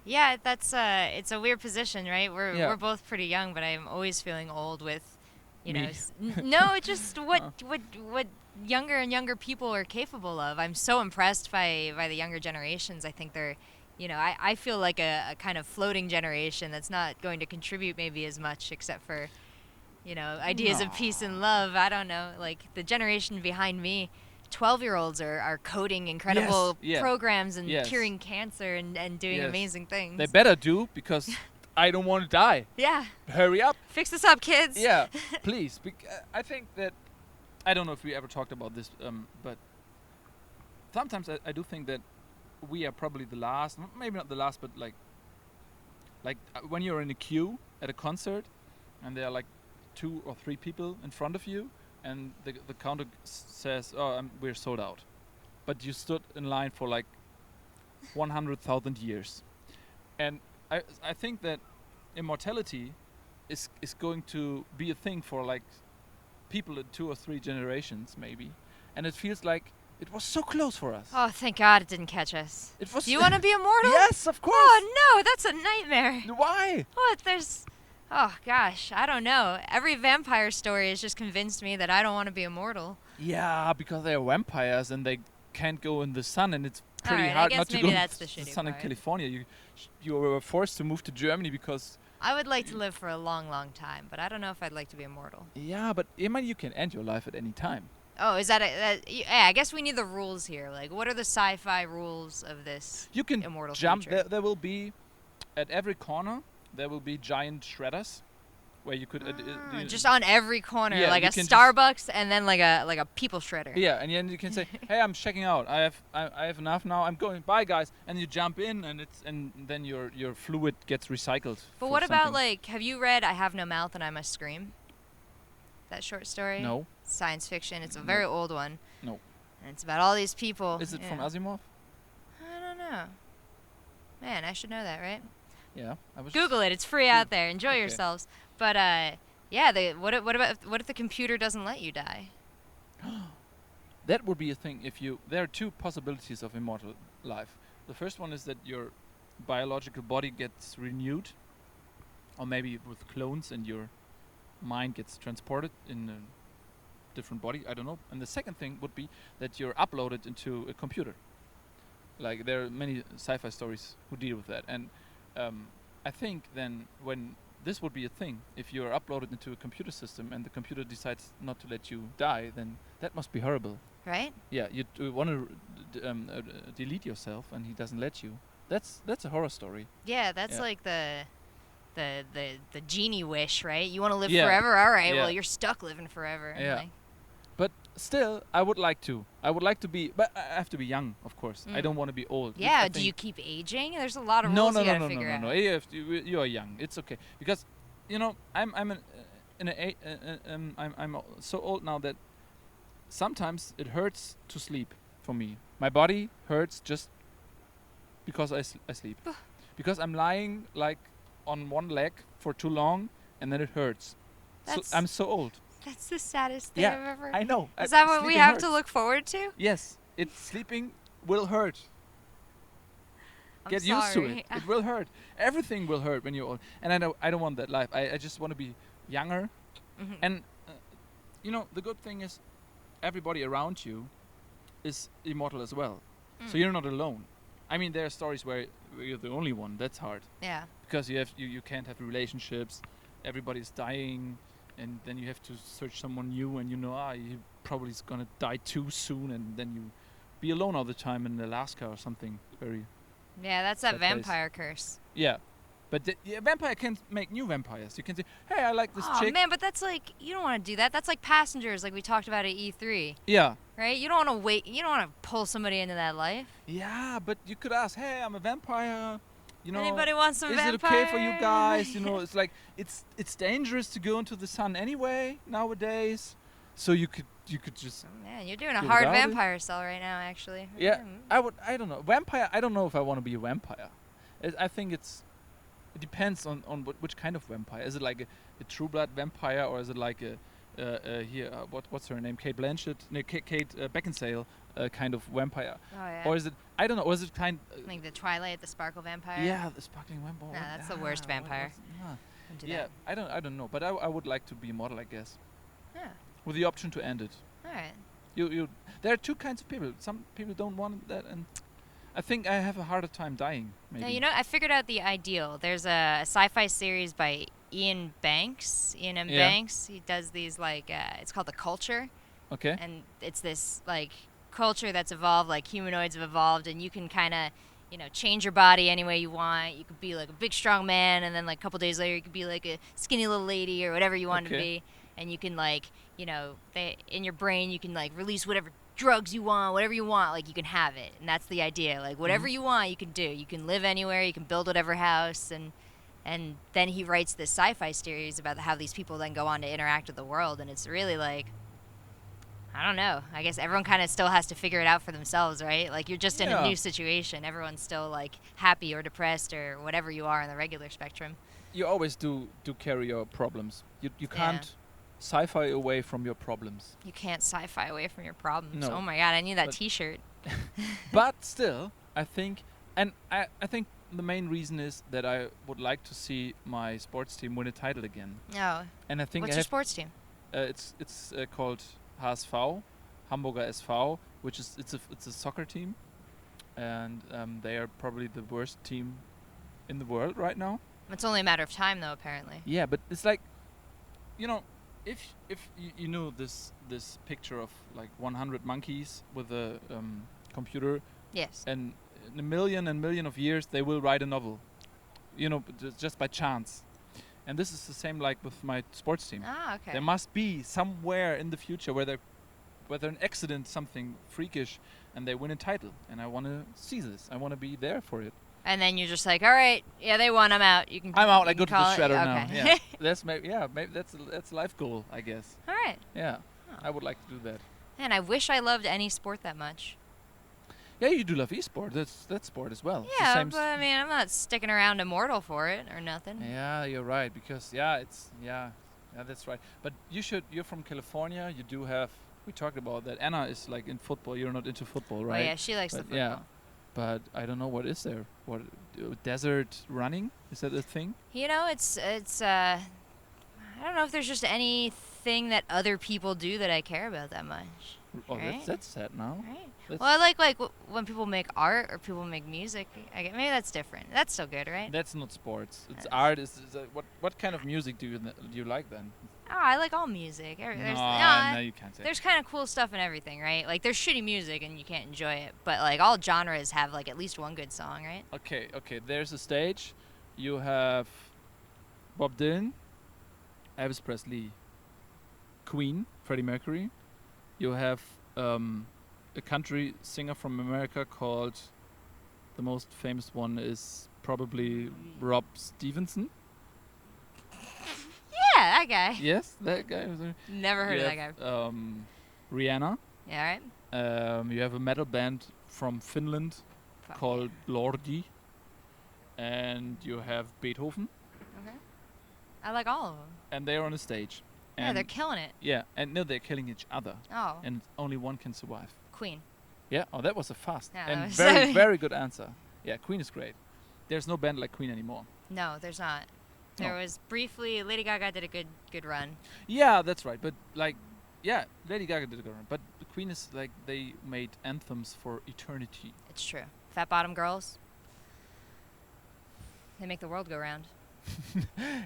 Yeah, that's it's a weird position, right? Yeah. We're both pretty young, but I'm always feeling old with, Me. no, just what younger and younger people are capable of. I'm so impressed by the younger generations. I think they're, I feel like a kind of floating generation that's not going to contribute maybe as much, except for, ideas of peace and love. I don't know, like the generation behind me. 12-year-olds are coding incredible yeah. programs and Yes. curing cancer and doing Yes. amazing things. They better do, because I don't want to die. Yeah. Hurry up. Fix this up, kids. Yeah, please. I think that, I don't know if we ever talked about this, but sometimes I do think that we are probably the last, maybe not the last, but like when you're in a queue at a concert and there are like 2 or 3 people in front of you, and the counter says, we're sold out. But you stood in line for like 100,000 years. And I think that immortality is going to be a thing for like people in 2 or 3 generations maybe. And it feels like It was so close for us. Oh, thank God it didn't catch us. It was. Do you want to be immortal? Yes, of course. Oh no, that's a nightmare. Why? What? Oh gosh, I don't know. Every vampire story has just convinced me that I don't want to be immortal. Yeah, because they're vampires and they can't go in the sun, and it's pretty Alright, I hard guess not to maybe go that's in the the shitty sun in part. California. You were forced to move to Germany because. I would like to live for a long, long time, but I don't know if I'd like to be immortal. Yeah, but you can end your life at any time. Oh, is that yeah, I guess we need the rules here. Like, what are the sci-fi rules of this You can immortal jump. future? There will be, at every corner, there will be giant shredders, where you could. Just on every corner, Yeah, like you a can just- Starbucks and then like a people shredder. Yeah, and then you can say, "Hey, I'm checking out. I have enough now. I'm going. Bye, guys." And you jump in, and then your fluid gets recycled. But for what about something. like, have you read "I Have No Mouth and I Must Scream"? That short story. No. Science fiction. It's a very old one. No. And it's about all these people. Is it you from know. Asimov? I don't know. Man, I should know that, right? Yeah. I was. Google it. It's free out there. Enjoy Okay. yourselves. But yeah. What if the computer doesn't let you die? That would be a thing if you. There are two possibilities of immortal life. The first one is that your biological body gets renewed, or maybe with clones, and your mind gets transported in a different body. I don't know. And the second thing would be that you're uploaded into a computer. Like there are many sci-fi stories who deal with that, and I think then when this would be a thing, if you're uploaded into a computer system and the computer decides not to let you die, then that must be horrible. Right? Yeah, you want to delete yourself, and he doesn't let you. That's a horror story. Yeah, that's Yeah. like the genie wish, right? You want to live Yeah. forever? All right. Yeah. Well, you're stuck living forever. Yeah. Like, But still, I would like to. I would like to be, but I have to be young, of course. I Mm. don't want to be old. yeah. I Do you think- keep aging? There's a lot of No, rules no, you no, gotta no, figure no, out. no. You are young. It's okay because, I'm so old now that sometimes it hurts to sleep for me. My body hurts just because I sleep. Because I'm lying like on one leg for too long, and then it hurts. So That's- I'm so old. That's the saddest thing Yeah, I've ever. I know. Is that what we sleeping have to hurts. look forward to? Yes, sleeping will hurt. I'm Get used to sorry. it. It will hurt. Everything will hurt when you're old. And I don't want that life. I just want to be younger. Mhm. And the good thing is, everybody around you is immortal as well. So Mm. you're not alone. I mean, there are stories where you're the only one. That's hard Yeah. because you can't have relationships. Everybody's dying, and then you have to search someone new, and he probably is gonna die too soon, and then you be alone all the time in Alaska or something. Very Yeah, that's that Sad place. vampire curse. yeah. But vampire can make new vampires. You can say, hey, I like this Oh chick. man, but that's like, you don't want to do that. That's like Passengers, like we talked about at E3, Yeah. right? You don't want to wait. You don't want to pull somebody into that life. Yeah, but you could ask, hey, I'm a vampire. Anybody want some is vampire? it okay for you guys? It's like it's dangerous to go into the sun anyway nowadays. So you could just Man, you're doing a Get hard about it. vampire sell right now, actually. yeah. Mm. I don't know. Vampire. I don't know if I want to be a vampire. I think it depends on which kind of vampire. Is it like a true blood vampire, or is it like what's her name? Kate Blanchett, no, Kate Beckinsale kind of vampire, Oh yeah. or is it I don't know. Or is it kind? Like the Twilight, the Sparkle Vampire. Yeah, the sparkling vampire. Nah, that's the worst vampire. Don't do Yeah, that. I don't know, but I would like to be immortal, I guess, Yeah. with the option to end it. All right. There are two kinds of people. Some people don't want that, and I think I have a harder time dying. Maybe. Now, I figured out the ideal. There's a sci-fi series by Ian Banks. Ian M. Yeah. Banks. He does these like it's called The Culture, Okay. and it's this like culture that's evolved, like humanoids have evolved, and you can kind of change your body any way you want. You could be like a big strong man, and then like a couple days later you could be like a skinny little lady or whatever you want to Okay. be, and you can like in your brain you can like release whatever drugs you want, whatever you want, like you can have it. And that's the idea, like whatever you want you can do. You can live anywhere, you can build whatever house, and then he writes this sci-fi series about how these people then go on to interact with the world, and it's really like, I don't know, I guess everyone kind of still has to figure it out for themselves, right? Like you're just in a Yeah. new situation. Everyone's still like happy or depressed or whatever you are in the regular spectrum. You always do carry your problems. You can't sci-fi away from your problems. You can't sci-fi away from your problems. No. Oh my god, I need that But- T-shirt. But still, I think, and I think the main reason is that I would like to see my sports team win a title again. Oh, And I think what's I your have, sports team? it's called HSV, Hamburger SV, which is it's a soccer team, and they are probably the worst team in the world right now. It's only a matter of time, though, apparently. Yeah, but it's like, you know, if you know this picture of like 100 monkeys with a computer, Yes. and in a million and million of years they will write a novel, you know, just by chance. And this is the same like with my sports team. Ah, okay. There must be somewhere in the future where an accident, something freakish, and they win a title. And I want to see this. I want to be there for it. And then you're just like, all right, yeah, they won. I'm out. You can. I'm out. you I go can to the call it- shredder now. okay. Yeah, maybe that's a life goal, I guess. All right. Yeah, Oh. I would like to do that. Man, I wish I loved any sport that much. Yeah, you do love esport. That's sport as well. It's the Yeah, same but I mean, I'm not sticking around Immortal for it or nothing. Yeah, you're right, because yeah, that's right. But you're from California. You do have. We talked about that. Anna is like in football. You're not into football, right? Oh yeah, she likes the But football. yeah. But I don't know what is there. What desert running, is that a thing? You know, it's I don't know if there's just anything that other people do that I care about that much. Oh, Right. that's sad now. Right. That's- Well, I like when people make art or people make music. Maybe that's different. That's still good, right? That's not sports. It's Yes. art. What kind of music do you like then? Oh, I like all music. No, you can't say. There's kind of cool stuff in everything, right? Like there's shitty music and you can't enjoy it, but like all genres have like at least one good song, right? Okay. There's a stage. You have Bob Dylan, Elvis Presley, Queen, Freddie Mercury. You have a country singer from America called, the most famous one is probably Rob Stevenson. Yeah, that guy. Yes, that guy. Never heard You of that guy. have, Rihanna. Yeah, right. You have a metal band from Finland Fuck called Lordi. And you have Beethoven. yeah. Okay. I like all of them. And they're on a stage. Yeah, And they're killing it. yeah, and no, they're killing each other. Oh, And only one can survive. Queen. Yeah, oh, that was a fast Yeah, that and was- very good answer. Yeah, Queen is great. There's no band like Queen anymore. No, there's not. There No. was briefly Lady Gaga did a good run. Yeah, that's right. But like, yeah, Lady Gaga did a good one. But the Queen is like, they made anthems for eternity. It's true. Fat Bottom Girls. They make the world go round.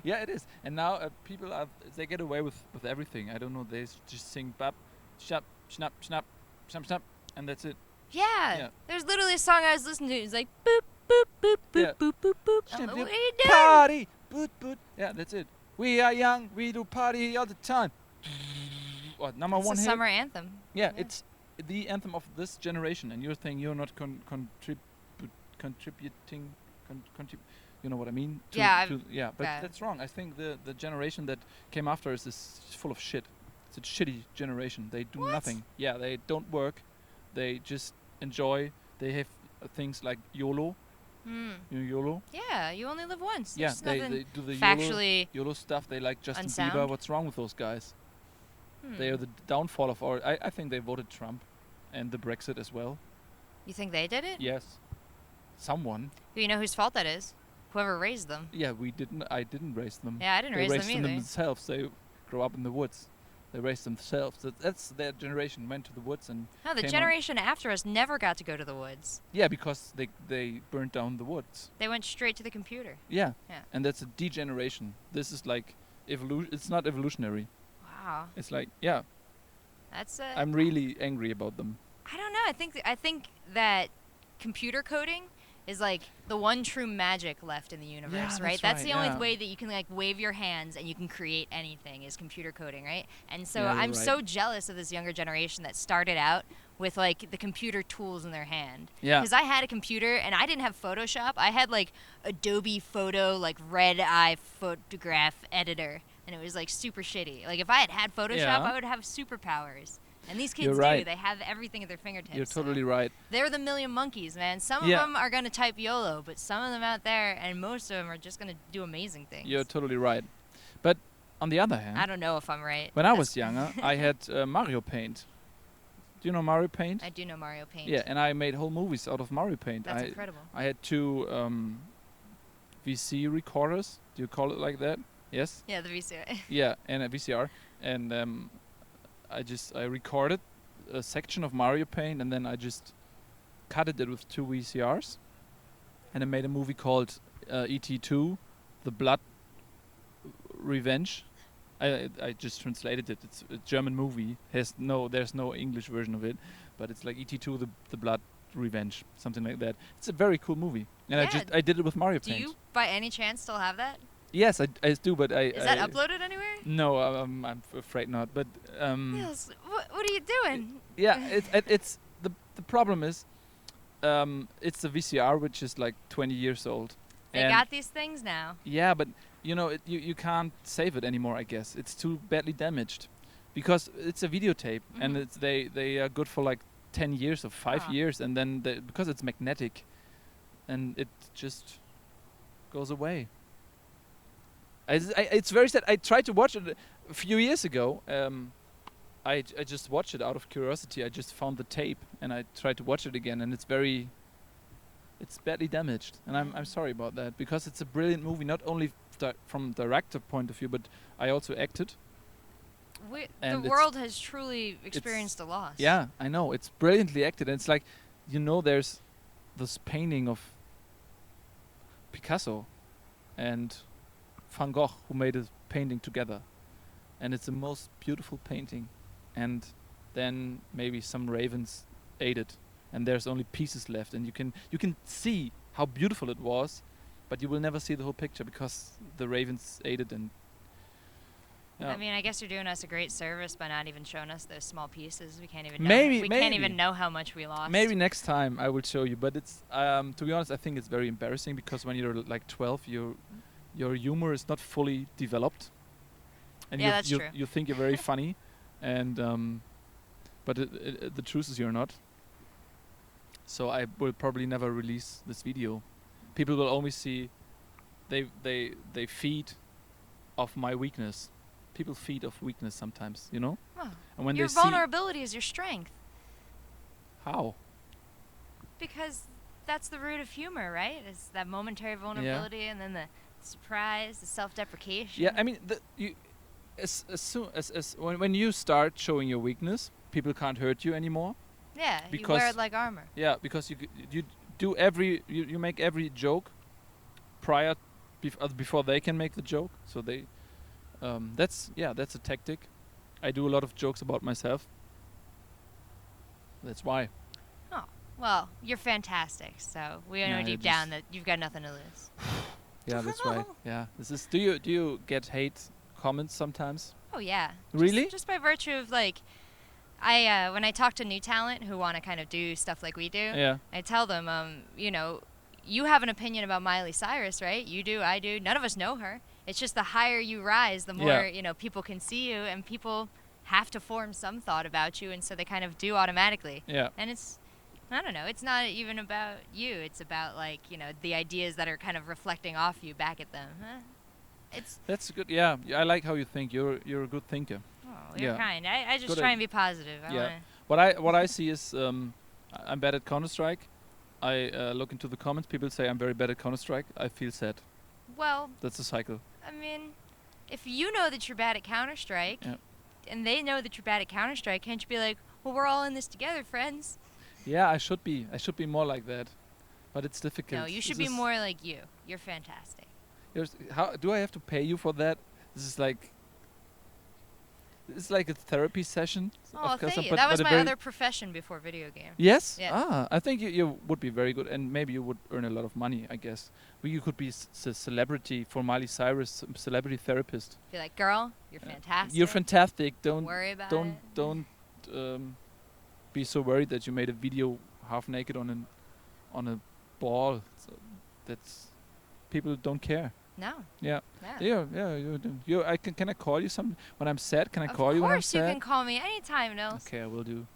Yeah, it is. And now people they get away with everything. I don't know. They just sing bap, shap, snap, snap, snap, snap, and that's it. Yeah. Yeah. There's literally a song I was listening to. It's like boop boop boop boop Yeah. boop boop boop. I'm Snap, like, snap, what are you doing? Party, boot, boot. Yeah, that's it. We are young. We do party all the time. What, number It's one a hit? summer anthem. Yeah, Yeah. it's the anthem of this generation, and you're saying you're not contributing, you know what I mean? Yeah, Yeah, but yeah. that's wrong. I think the generation that came after us is full of shit. It's a shitty generation. They do What? nothing. Yeah, they don't work. They just enjoy. They have things like YOLO. Hmm. You know YOLO? Yeah, you only live once. Yeah, There's they nothing do the factually. YOLO stuff. They like Justin Bieber. unsound. What's wrong with those guys? They Hmm. are the downfall of our. I think they voted Trump, and the Brexit as well. You think they did it? Yes. Someone. Do you know whose fault that is? Whoever raised them. Yeah, I didn't raise them. Yeah, I didn't They raise raised them either. themselves. They grow up in the woods. They raised themselves. That's their generation. Went to the woods and No, the came out- generation after us never got to go to the woods. yeah, because they burnt down the woods. They went straight to the computer. Yeah. Yeah. And that's a degeneration. This is like evolution. It's not evolutionary. Wow, It's like, yeah, that's I'm really angry about them. I don't know. I think that computer coding is like the one true magic left in the universe, Yeah, right? that's That's right, the only yeah. way that you can like wave your hands and you can create anything is computer coding, right? And so Yeah, you're I'm right. so jealous of this younger generation that started out with like the computer tools in their hand. Yeah. Because I had a computer and I didn't have Photoshop. I had like Adobe Photo, like red eye photograph editor, and it was like super shitty. Like if I had Photoshop, Yeah. I would have superpowers. And these kids You're do. right. They have everything at their fingertips. You're so totally right. they're the million monkeys, man. Some Yeah. of them are going to type YOLO, but some of them out there, and most of them are just going to do amazing things. You're totally right. But On the other hand, I don't know if I'm right. when I was younger, I had Mario Paint. Do you know Mario Paint? I do know Mario Paint. Yeah, and I made whole movies out of Mario Paint. That's incredible. I had 2 VC recorders. Do you call it like that? Yes. Yeah, the VCR. Yeah, and a VCR, and I recorded a section of Mario Paint, and then I just cut it with 2 VCRs, and I made a movie called ET2, The Blood Revenge. I just translated it. It's a German movie. There's no English version of it, but it's like ET2, The Blood Revenge, something like that. It's a very cool movie, and Yeah. I did it with Mario Do Paint. you, by any chance, still have that? Yes, I do, but Is that uploaded anywhere? No, I'm afraid not. But Nils, what are you doing? yeah, it's the problem is, it's a VCR which is like 20 years old. They and got these things now. yeah, but you know, you can't save it anymore. I guess it's too badly damaged, because it's a videotape, and they are good for like 10 years or 5 years, and then because it's magnetic, and it just goes away. It's very sad. I tried to watch it a few years ago. I just watched it out of curiosity. I just found the tape and I tried to watch it again, and it's badly damaged. And I'm sorry about that, because it's a brilliant movie, not only from director point of view, but I also acted. The world has truly experienced a loss. Yeah, I know. It's brilliantly acted, and it's like, there's this painting of Picasso and Van Gogh, who made a painting together, and it's the most beautiful painting, and then maybe some ravens ate it, and there's only pieces left, and you can see how beautiful it was, but you will never see the whole picture because the ravens ate it. And I mean, I guess you're doing us a great service by not even showing us those small pieces. We can't even can't even know how much we lost. Maybe next time I will show you, but it's to be honest, I think it's very embarrassing, because when you're like 12, your humor is not fully developed, and yeah, that's true. You think you're very funny, and but the truth is you're not. So I will probably never release this video. People will only see they feed off my weakness. People feed off weakness sometimes, Oh, and when your they vulnerability is your strength. How? Because that's the root of humor, right? It's that momentary vulnerability, and then the surprise, the self-deprecation. Yeah, I mean, as soon as when you start showing your weakness, people can't hurt you anymore. Yeah, you Because wear it like armor. Yeah, because you do you make every joke before they can make the joke. So they that's a tactic. I do a lot of jokes about myself. That's why. Oh, well, you're fantastic. So we know deep down that you've got nothing to lose. Yeah, that's right. Yeah, this is. Do you get hate comments sometimes? Oh yeah. Really? Just by virtue of like, when I talk to new talent who want to kind of do stuff like we do, Yeah. I tell them, you have an opinion about Miley Cyrus, right? You do, I do. None of us know her. It's just the higher you rise, the more people can see you, and people have to form some thought about you, and so they kind of do automatically. Yeah. And I don't know, it's not even about you. It's about like, the ideas that are kind of reflecting off you back at them. That's good. Yeah, I like how you think. You're a good thinker. Oh, you're kind. I just Good try and be positive. What I see is I'm bad at Counter-Strike. I look into the comments. People say I'm very bad at Counter-Strike. I feel sad. Well, That's a cycle. I mean, if you know that you're bad at Counter-Strike, and they know that you're bad at Counter-Strike, can't you be like, well, we're all in this together, friends? Yeah, I should be. I should be more like that, but it's difficult. No, you should be more like you. You're fantastic. How do I have to pay you for that? It's like a therapy session. Oh, thank you. That was my other profession before video game. Yes? Yes. I think you would be very good, and maybe you would earn a lot of money, I guess. You could be a celebrity for Miley Cyrus, celebrity therapist. Be like, girl, you're fantastic. You're fantastic. Don't worry about don't it. don't be so worried that you made a video half naked on a ball. So that's people don't care. No. Yeah. Yeah. Yeah. Can I call you some when I'm sad? Can I call you when I'm sad? Of course, you can call me anytime, Nils. Okay, I will do.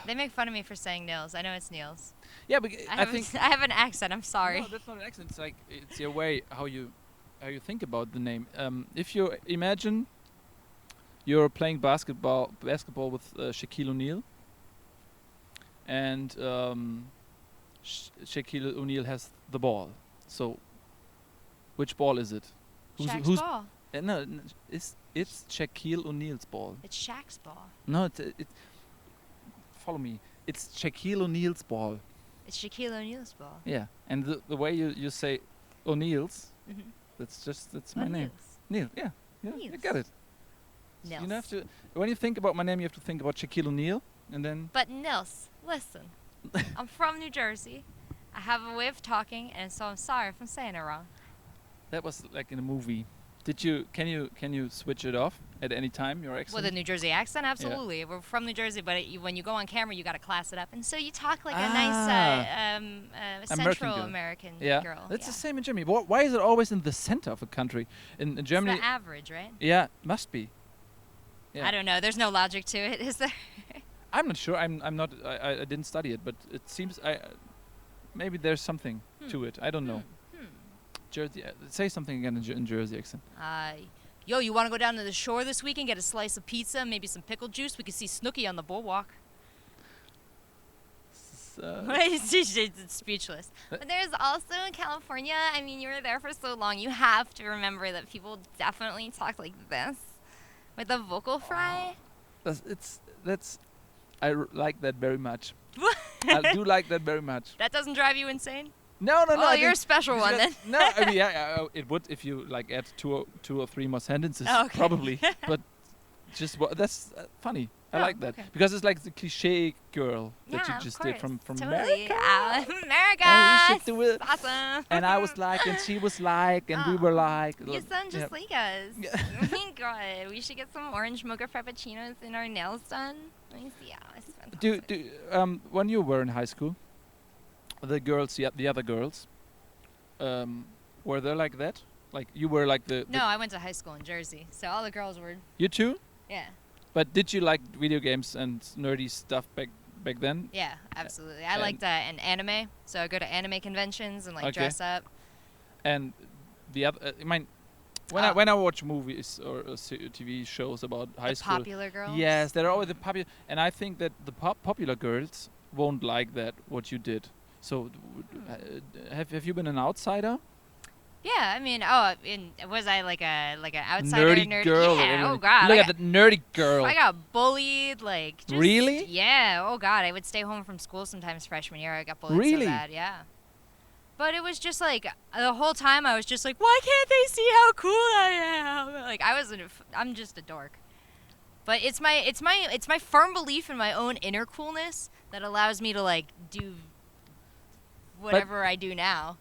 They make fun of me for saying Nils. I know it's Nils. Yeah, but I think I have an accent. I'm sorry. No, that's not an accent. It's like it's your way how you how you think about the name. If you imagine you're playing basketball with Shaquille O'Neal, and Shaquille O'Neal has the ball. So, which ball is it? Shaq's ball. No, it's Shaquille O'Neal's ball. It's Shaq's ball. No, follow me. It's Shaquille O'Neal's ball. It's Shaquille O'Neal's ball. Yeah, and the way you say O'Neal's, Mm-hmm. that's my name. Neil. Yeah, you Nils. got it. Nils. You have to. When you think about my name, you have to think about Shaquille O'Neal, and then. But Nils, listen. I'm from New Jersey. I have a way of talking, and so I'm sorry if I'm saying it wrong. That was like in a movie. Can you switch it off at any time, your accent? With a New Jersey accent, absolutely. Yeah. We're from New Jersey, but when you go on camera, you got to class it up, and so you talk like a nice Central American girl. That's the same in Germany. Why is it always in the center of a country? In Germany, it's the average, right? Yeah, must be. Yeah. I don't know. There's no logic to it, is there? I'm not sure. I'm not. I didn't study it, but it seems maybe there's something to it. I don't know. Jersey. Say something again in Jersey accent. Yo, you want to go down to the shore this week and get a slice of pizza, maybe some pickle juice? We can see Snooki on the boardwalk. It's speechless. But there's also in California, I mean, you were there for so long, you have to remember that people definitely talk like this with a vocal fry. Like that very much. I do like that very much. That doesn't drive you insane? No. Oh, you're a special one then. No, I mean, it would if you like add two or three more sentences, probably. But that's funny. I like that because it's like the cliche girl that you just did from totally. America. America. And we should do it. Awesome. And I was like, and she was like, and we were like. You sound just like us. Oh my god, we should get some orange mocha frappuccinos and our nails done. Let me see. It's fantastic. When you were in high school, the other girls, were they like that? Like you were like the. No, I went to high school in Jersey, so all the girls were. You too? Yeah. But did you like video games and nerdy stuff back then? Yeah, absolutely. I liked an anime, so I go to anime conventions and dress up. And the other, I mean, when I watch movies or TV shows about high school, popular girls. Yes, they're always the popular, and I think that the popular girls won't like that what you did. So, have you been an outsider? Yeah, I mean, was I like an outsider? Nerdy girl. Yeah, oh god. Look at that nerdy girl. I got bullied, Really? Yeah, oh god. I would stay home from school sometimes freshman year. I got bullied so bad, yeah. But it was just the whole time I was just like, why can't they see how cool I am? I'm just a dork. But it's my firm belief in my own inner coolness that allows me to do whatever I do now.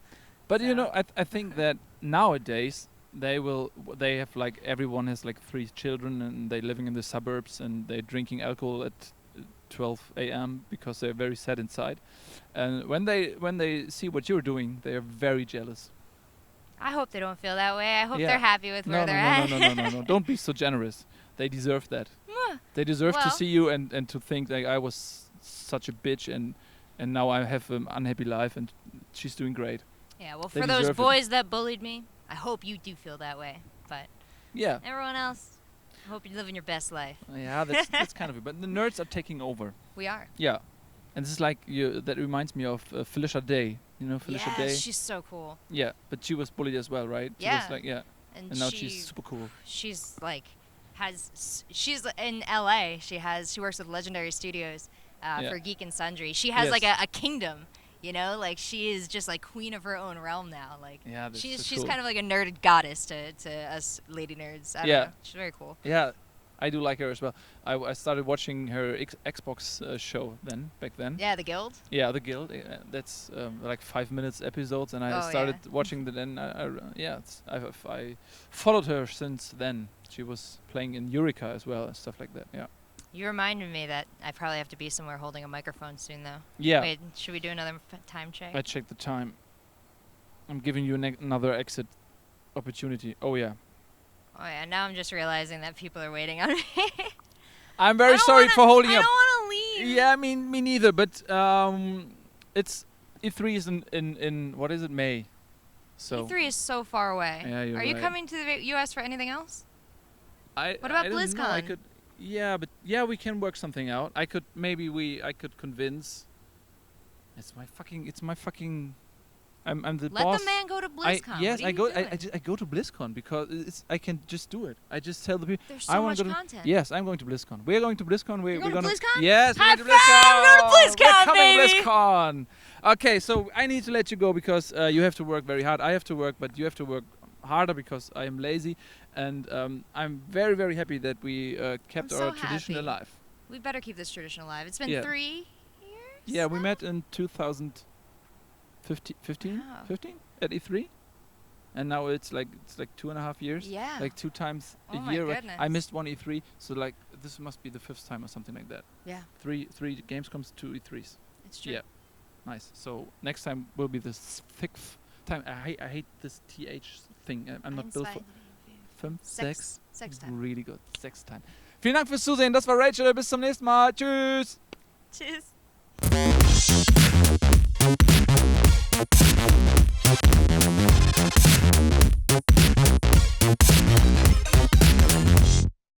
But you know, I think that nowadays they have everyone has 3 children and they're living in the suburbs and they're drinking alcohol at 12 a.m. because they're very sad inside. And when they see what you're doing, they're very jealous. I hope they don't feel that way. I hope they're happy with where they're at. No. Don't be so generous. They deserve that. They deserve to see you and to think I was such a bitch and now I have an unhappy life and she's doing great. Yeah, well, for those boys that bullied me, I hope you do feel that way. But everyone else, I hope you're living your best life. Yeah, that's kind of it. But the nerds are taking over. We are. Yeah. And this is that reminds me of Felicia Day. You know Felicia Day? She's so cool. Yeah, but she was bullied as well, right? Yeah. She was and now she's super cool. She's she's in LA. She works with Legendary Studios for Geek and Sundry. She has a kingdom. You know, she is just queen of her own realm now. She's cool. kind of like a nerd goddess to us lady nerds. I don't know. She's very cool. Yeah, I do like her as well. I started watching her Xbox show back then. Yeah, The Guild. Yeah, The Guild. That's 5 minutes episodes, and I started watching that. And I followed her since then. She was playing in Eureka as well and stuff like that. Yeah. You reminded me that I probably have to be somewhere holding a microphone soon, though. Yeah. Wait, should we do another time check? I checked the time. I'm giving you another exit opportunity. Oh, yeah. Oh, yeah. Now I'm just realizing that people are waiting on me. I'm very sorry for holding up. I don't want to leave. Yeah, me neither. But it's E3 is in what is it, May? So E3 is so far away. Yeah, you're Are you right. coming to the U.S. for anything else? I What about I don't know, I BlizzCon? could, we can work something out. I could convince. It's my fucking. I'm the Let boss. the man go to BlizzCon. Yes, What are I you go. doing? I go to BlizzCon because I can just do it. I just tell the people. There's I so wanna much go to- content. Yes, I'm going to BlizzCon. We're going to BlizzCon. We're going to gonna. BlizzCon? Yes, we're High going to BlizzCon. five! We're going to BlizzCon, We're coming baby! BlizzCon. Okay, so I need to let you go because you have to work very hard. I have to work, but you have to work harder because I am lazy, and I'm very very happy that we kept I'm so our tradition happy. alive. We better keep this tradition alive. It's been Yeah. 3 years. Yeah, we now? met in 2015 Wow. 15 at E3, and now it's like 2.5 years. Yeah. Like 2 times Oh a my year. I goodness. missed one E3, so like this must be the 5th time or something like that. Yeah, Three Gamescoms, 2 E3s. it's true. Yeah, nice. So next time will be the 6th time. I hate this TH thing. I'm not built for. 5, 6. Sex time. Really good. 6th time. Vielen Dank fürs Zusehen. Das war Rachel. Bis zum nächsten Mal. Tschüss. Tschüss.